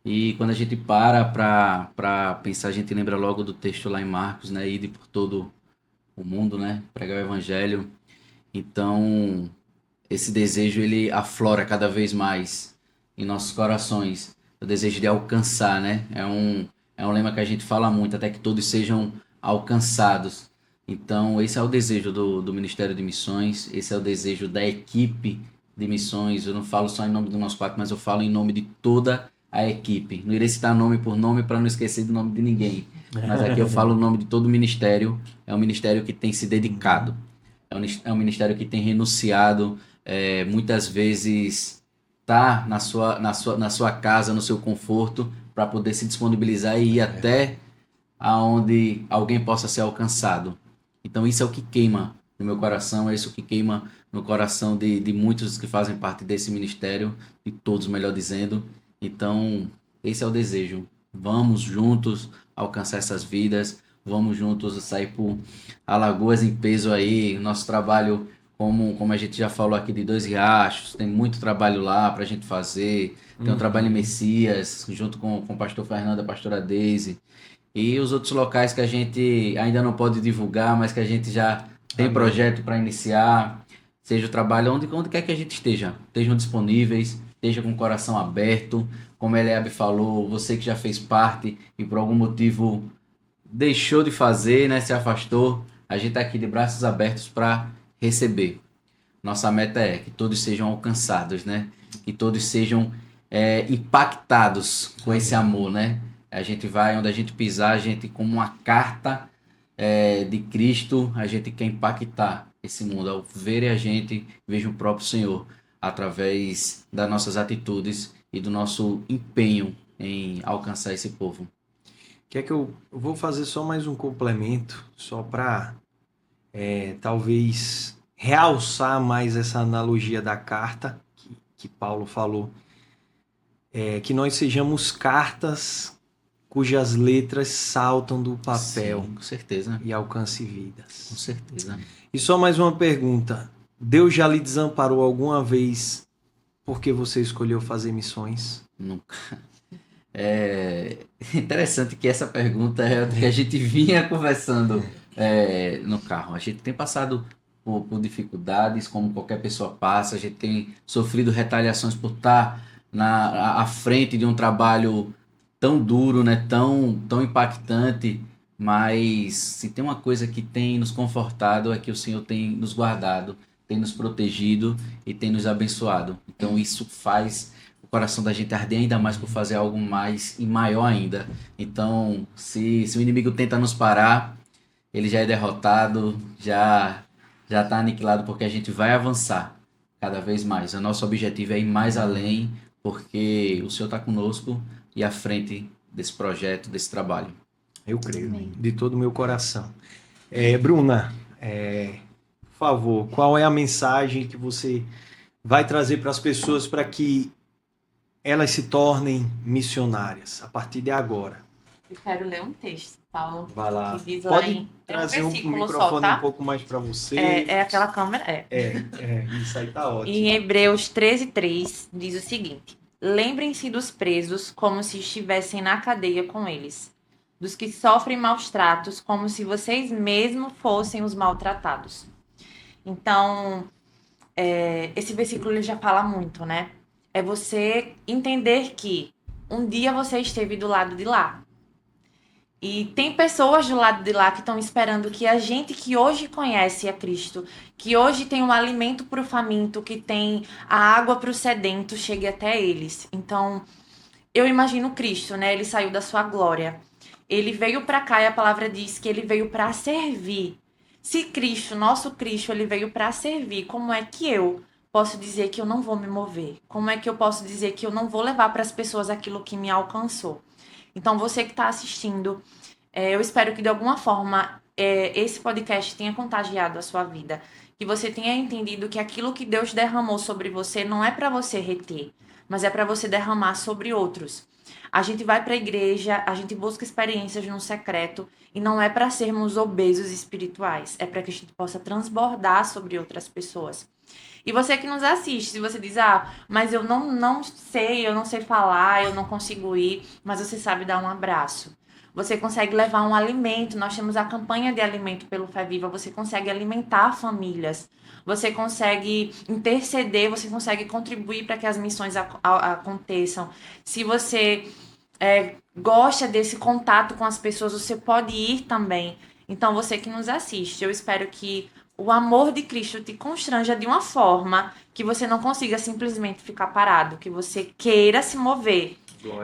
E quando a gente para pensar, a gente lembra logo do texto lá em Marcos, né? Ide por todo o mundo, né? Pregar o evangelho. Então, esse desejo, ele aflora cada vez mais em nossos corações. O desejo de alcançar, né? É um lema que a gente fala muito, até que todos sejam alcançados. Então, esse é o desejo do Ministério de Missões, esse é o desejo da equipe de missões. Eu não falo só em nome do nosso quadro, mas eu falo em nome de toda a equipe. Não irei citar nome por nome para não esquecer do nome de ninguém. Mas aqui eu falo o nome de todo o ministério. É um ministério que tem se dedicado. É um ministério que tem renunciado. Muitas vezes tá na sua casa, no seu conforto, para poder se disponibilizar e ir até aonde alguém possa ser alcançado. Então isso é o que queima no meu coração, é isso que queima no coração de muitos que fazem parte desse ministério, de todos, melhor dizendo. Então, esse é o desejo. Vamos juntos alcançar essas vidas, vamos juntos sair por Alagoas em peso aí. Nosso trabalho, como a gente já falou aqui, de Dois Riachos, tem muito trabalho lá pra gente fazer. Tem um trabalho em Messias, junto com o pastor Fernando, a pastora Deise. E os outros locais que a gente ainda não pode divulgar, mas que a gente já tem projeto para iniciar. Seja o trabalho onde quer que a gente esteja. Estejam disponíveis, esteja com o coração aberto. Como a Eliabe falou, você que já fez parte e por algum motivo deixou de fazer, né, se afastou, a gente está aqui de braços abertos para receber. Nossa meta é que todos sejam alcançados, né? Que todos sejam impactados com esse amor, né? A gente vai onde a gente pisar, a gente, como uma carta de Cristo, a gente quer impactar esse mundo. Ao ver a gente, veja o próprio Senhor, através das nossas atitudes e do nosso empenho em alcançar esse povo. Quer que eu vou fazer só mais um complemento, só para talvez realçar mais essa analogia da carta que Paulo falou, que nós sejamos cartas cujas letras saltam do papel. Sim, com certeza, E alcance vidas. com certeza. E só mais uma pergunta. Deus já lhe desamparou alguma vez porque você escolheu fazer missões? Nunca. É interessante que essa pergunta é o que a gente vinha conversando no carro. A gente tem passado por dificuldades, como qualquer pessoa passa. A gente tem sofrido retaliações por estar à frente de um trabalho tão duro, né? Tão impactante. Mas se tem uma coisa que tem nos confortado é que o Senhor tem nos guardado, tem nos protegido e tem nos abençoado. Então isso faz o coração da gente arder ainda mais por fazer algo mais e maior ainda. Então, se o inimigo tenta nos parar, ele já é derrotado, já está aniquilado, porque a gente vai avançar cada vez mais. O nosso objetivo é ir mais além, porque o Senhor está conosco e à frente desse projeto, desse trabalho. Eu creio, Amém. de todo o meu coração. Bruna, por favor, qual é a mensagem que você vai trazer para as pessoas para que elas se tornem missionárias a partir de agora? Eu quero ler um texto, Paulo. Vai lá. Que diz lá Pode em... É um trazer o versículo microfone só, tá? um pouco mais para você. É aquela câmera? Isso aí tá ótimo. Em Hebreus 13:3 diz o seguinte: lembrem-se dos presos como se estivessem na cadeia com eles, dos que sofrem maus tratos como se vocês mesmos fossem os maltratados. Então, esse versículo ele já fala muito, né? É você entender que um dia você esteve do lado de lá. E tem pessoas do lado de lá que estão esperando que a gente que hoje conhece a Cristo, que hoje tem um alimento para o faminto, que tem a água para o sedento, chegue até eles. Então, eu imagino Cristo, né? Ele saiu da sua glória. Ele veio para cá e a palavra diz que ele veio para servir. Se Cristo, nosso Cristo, ele veio para servir, como é que eu posso dizer que eu não vou me mover? Como é que eu posso dizer que eu não vou levar para as pessoas aquilo que me alcançou? Então, você que está assistindo, eu espero que de alguma forma esse podcast tenha contagiado a sua vida. Que você tenha entendido que aquilo que Deus derramou sobre você não é para você reter, mas é para você derramar sobre outros. A gente vai para a igreja, a gente busca experiências no secreto e não é para sermos obesos espirituais, é para que a gente possa transbordar sobre outras pessoas. E você que nos assiste, se você diz, mas eu não sei falar, eu não consigo ir, mas você sabe dar um abraço. Você consegue levar um alimento, nós temos a campanha de alimento pelo Fé Viva, você consegue alimentar famílias, você consegue interceder, você consegue contribuir para que as missões aconteçam. Se você gosta desse contato com as pessoas, você pode ir também. Então, você que nos assiste, eu espero que o amor de Cristo te constranja de uma forma que você não consiga simplesmente ficar parado, que você queira se mover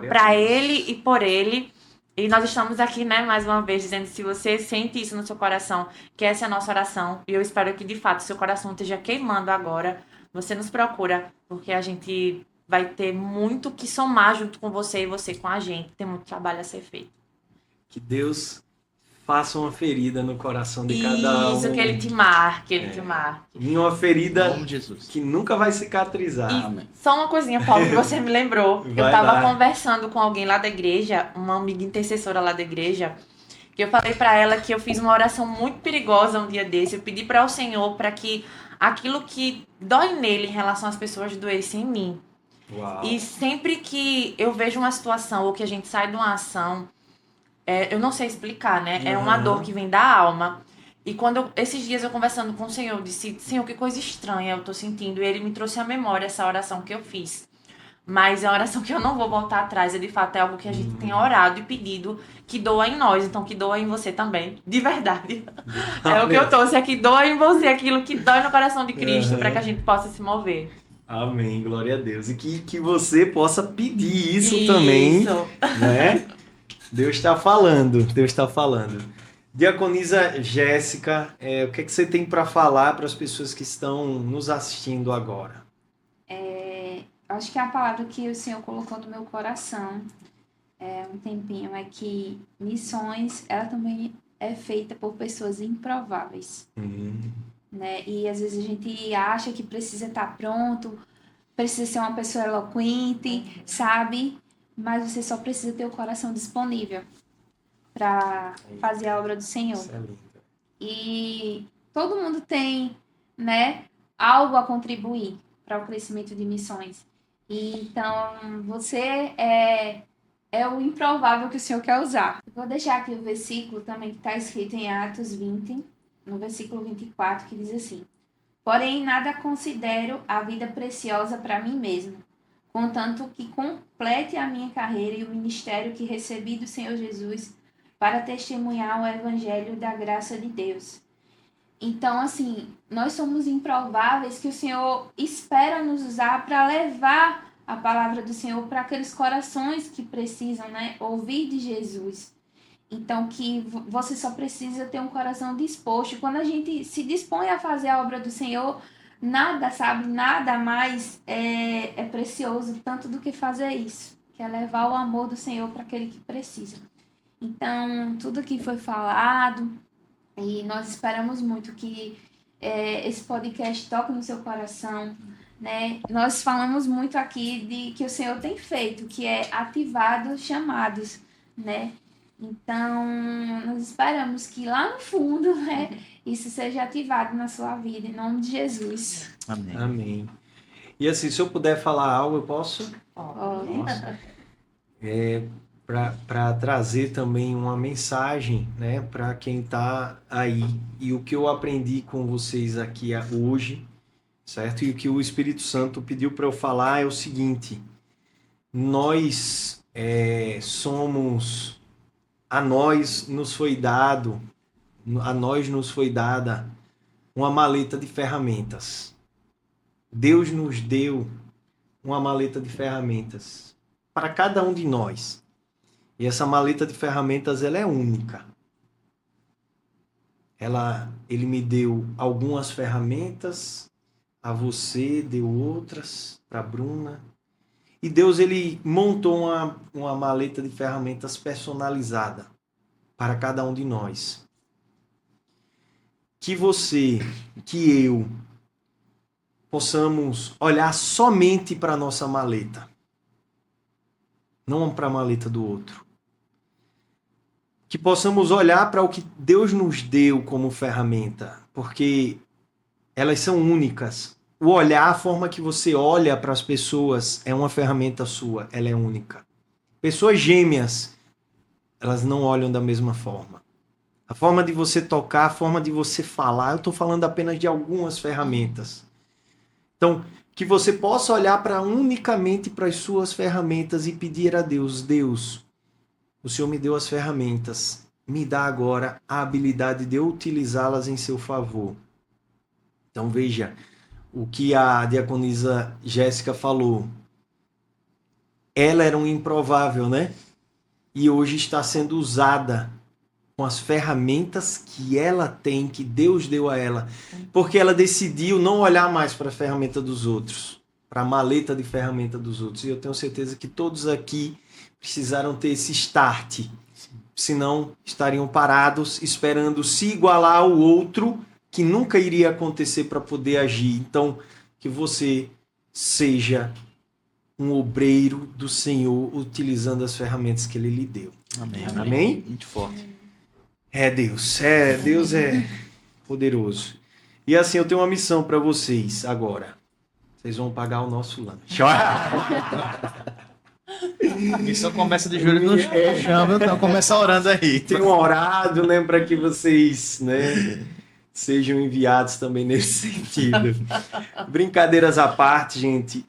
para Ele e por Ele. E nós estamos aqui, né, mais uma vez, dizendo, se você sente isso no seu coração, que essa é a nossa oração, e eu espero que, de fato, seu coração esteja queimando agora, você nos procura, porque a gente vai ter muito que somar junto com você e você com a gente. Tem muito trabalho a ser feito. Que Deus faça uma ferida no coração de cada um. Isso, que Ele te marque, te marque. E uma ferida Em nome de Jesus. que nunca vai cicatrizar. Amém. Só uma coisinha, Paulo, que você me lembrou. Vai Eu tava lá. conversando com alguém lá da igreja, uma amiga intercessora lá da igreja, que eu falei pra ela que eu fiz uma oração muito perigosa um dia desse. Eu pedi para o Senhor para que aquilo que dói nele em relação às pessoas doesse em mim. Uau. E sempre que eu vejo uma situação ou que a gente sai de uma ação, eu não sei explicar, né? É uma Uhum. dor que vem da alma. E quando esses dias eu conversando com o Senhor, eu disse, Senhor, que coisa estranha eu tô sentindo. E Ele me trouxe à memória essa oração que eu fiz. Mas é uma oração que eu não vou voltar atrás. De fato, é algo que a gente tem orado e pedido que doa em nós. Então, que doa em você também. De verdade. É o que eu trouxe, é que doa em você aquilo que dói no coração de Cristo, Uhum. para que a gente possa se mover. Amém, glória a Deus. E que você possa pedir isso também, né? Deus está falando, Deus está falando. Diaconisa Jéssica, o que é que você tem para falar para as pessoas que estão nos assistindo agora? Acho que a palavra que o Senhor colocou no meu coração um tempinho é que missões, ela também é feita por pessoas improváveis, né? E às vezes a gente acha que precisa estar pronto, precisa ser uma pessoa eloquente, sabe? Mas você só precisa ter o coração disponível para fazer a obra do Senhor. Excelente. E todo mundo tem, né, algo a contribuir para o crescimento de missões. E então, você é o improvável que o Senhor quer usar. Eu vou deixar aqui o versículo também que está escrito em Atos 20, no versículo 24, que diz assim: Porém, nada considero a vida preciosa para mim mesmo, contanto que complete a minha carreira e o ministério que recebi do Senhor Jesus para testemunhar o evangelho da graça de Deus. Então, assim, nós somos improváveis que o Senhor espera nos usar para levar a palavra do Senhor para aqueles corações que precisam, né, ouvir de Jesus. Então, que você só precisa ter um coração disposto. Quando a gente se dispõe a fazer a obra do Senhor, nada, sabe, nada mais é precioso tanto do que fazer isso, que é levar o amor do Senhor para aquele que precisa. Então, tudo que foi falado, e nós esperamos muito que esse podcast toque no seu coração, né? Nós falamos muito aqui de que o Senhor tem feito, que é ativado chamados, né? Então, nós esperamos que lá no fundo, né, isso seja ativado na sua vida, em nome de Jesus. Amém. Amém. E assim, se eu puder falar algo, eu posso? Para trazer também uma mensagem, né, para quem está aí. E o que eu aprendi com vocês aqui hoje, certo? E o que o Espírito Santo pediu para eu falar é o seguinte: nós somos, a nós nos foi dada uma maleta de ferramentas. Deus nos deu uma maleta de ferramentas para cada um de nós. E essa maleta de ferramentas, ela é única. Ele me deu algumas ferramentas, a você deu outras, para a Bruna. E Deus, ele montou uma maleta de ferramentas personalizada para cada um de nós. Que você, que eu, possamos olhar somente para a nossa maleta, não para a maleta do outro. Que possamos olhar para o que Deus nos deu como ferramenta, porque elas são únicas. O olhar, a forma que você olha para as pessoas é uma ferramenta sua, ela é única. Pessoas gêmeas, elas não olham da mesma forma. A forma de você tocar, a forma de você falar, eu estou falando apenas de algumas ferramentas. Então, que você possa olhar unicamente para as suas ferramentas e pedir a Deus: Deus, o Senhor me deu as ferramentas, me dá agora a habilidade de eu utilizá-las em seu favor. Então veja o que a diaconisa Jéssica falou. Ela era um improvável, né? E hoje está sendo usada com as ferramentas que ela tem, que Deus deu a ela. Porque ela decidiu não olhar mais para a ferramenta dos outros, para a maleta de ferramenta dos outros. E eu tenho certeza que todos aqui precisaram ter esse start, senão estariam parados esperando se igualar ao outro, que nunca iria acontecer para poder agir. Então, que você seja um obreiro do Senhor utilizando as ferramentas que Ele lhe deu. Amém. Amém? Muito forte. Deus é poderoso. E assim, eu tenho uma missão para vocês agora. Vocês vão pagar o nosso lanche. A missão começa de joelho no chão, então começa orando aí. Tenho orado, né, para que vocês, né, sejam enviados também nesse sentido. Brincadeiras à parte, gente,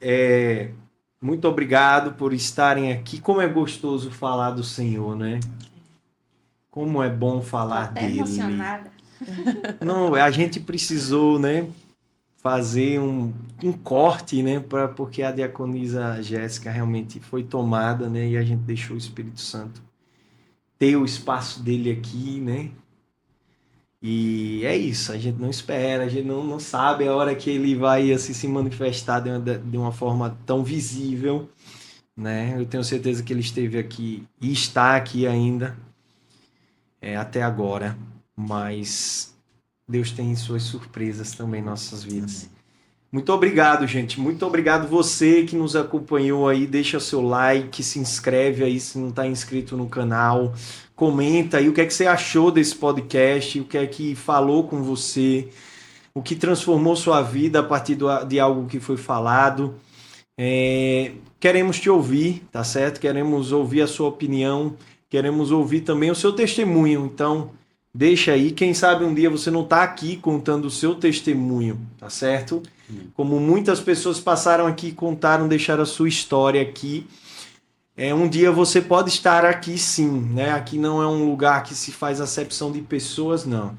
muito obrigado por estarem aqui. Como é gostoso falar do Senhor, né? Como é bom falar Até dele. emocionada. Não, a gente precisou, né, fazer um corte, né, porque a diaconisa Jéssica realmente foi tomada, né, e a gente deixou o Espírito Santo ter o espaço dele aqui, né? E é isso, a gente não espera, a gente não sabe a hora que ele vai assim, se manifestar de uma forma tão visível, né? Eu tenho certeza que ele esteve aqui e está aqui ainda, até agora, mas Deus tem suas surpresas também em nossas vidas. Muito obrigado, gente. Muito obrigado você que nos acompanhou aí. Deixa seu like, se inscreve aí se não está inscrito no canal. Comenta aí o que é que você achou desse podcast, o que é que falou com você, o que transformou sua vida a partir de algo que foi falado. Queremos te ouvir, tá certo? Queremos ouvir a sua opinião, queremos ouvir também o seu testemunho. Então, deixa aí. Quem sabe um dia você não está aqui contando o seu testemunho, tá certo? Como muitas pessoas passaram aqui, contaram, deixaram a sua história aqui. Um dia você pode estar aqui sim, né? Aqui não é um lugar que se faz acepção de pessoas, não.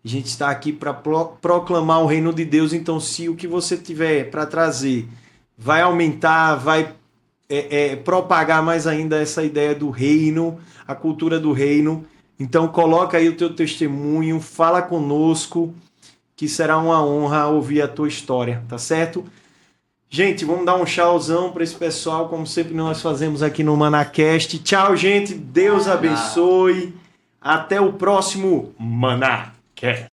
A gente está aqui para proclamar o reino de Deus, então se o que você tiver para trazer vai aumentar, vai propagar mais ainda essa ideia do reino, a cultura do reino, então coloca aí o teu testemunho, fala conosco, que será uma honra ouvir a tua história, tá certo? Gente, vamos dar um tchauzão para esse pessoal, como sempre nós fazemos aqui no ManaCast. Tchau, gente. Deus abençoe. Até o próximo ManaCast.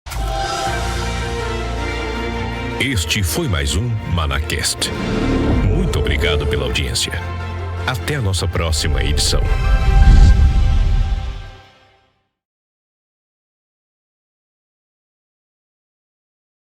Este foi mais um ManaCast. Muito obrigado pela audiência. Até a nossa próxima edição.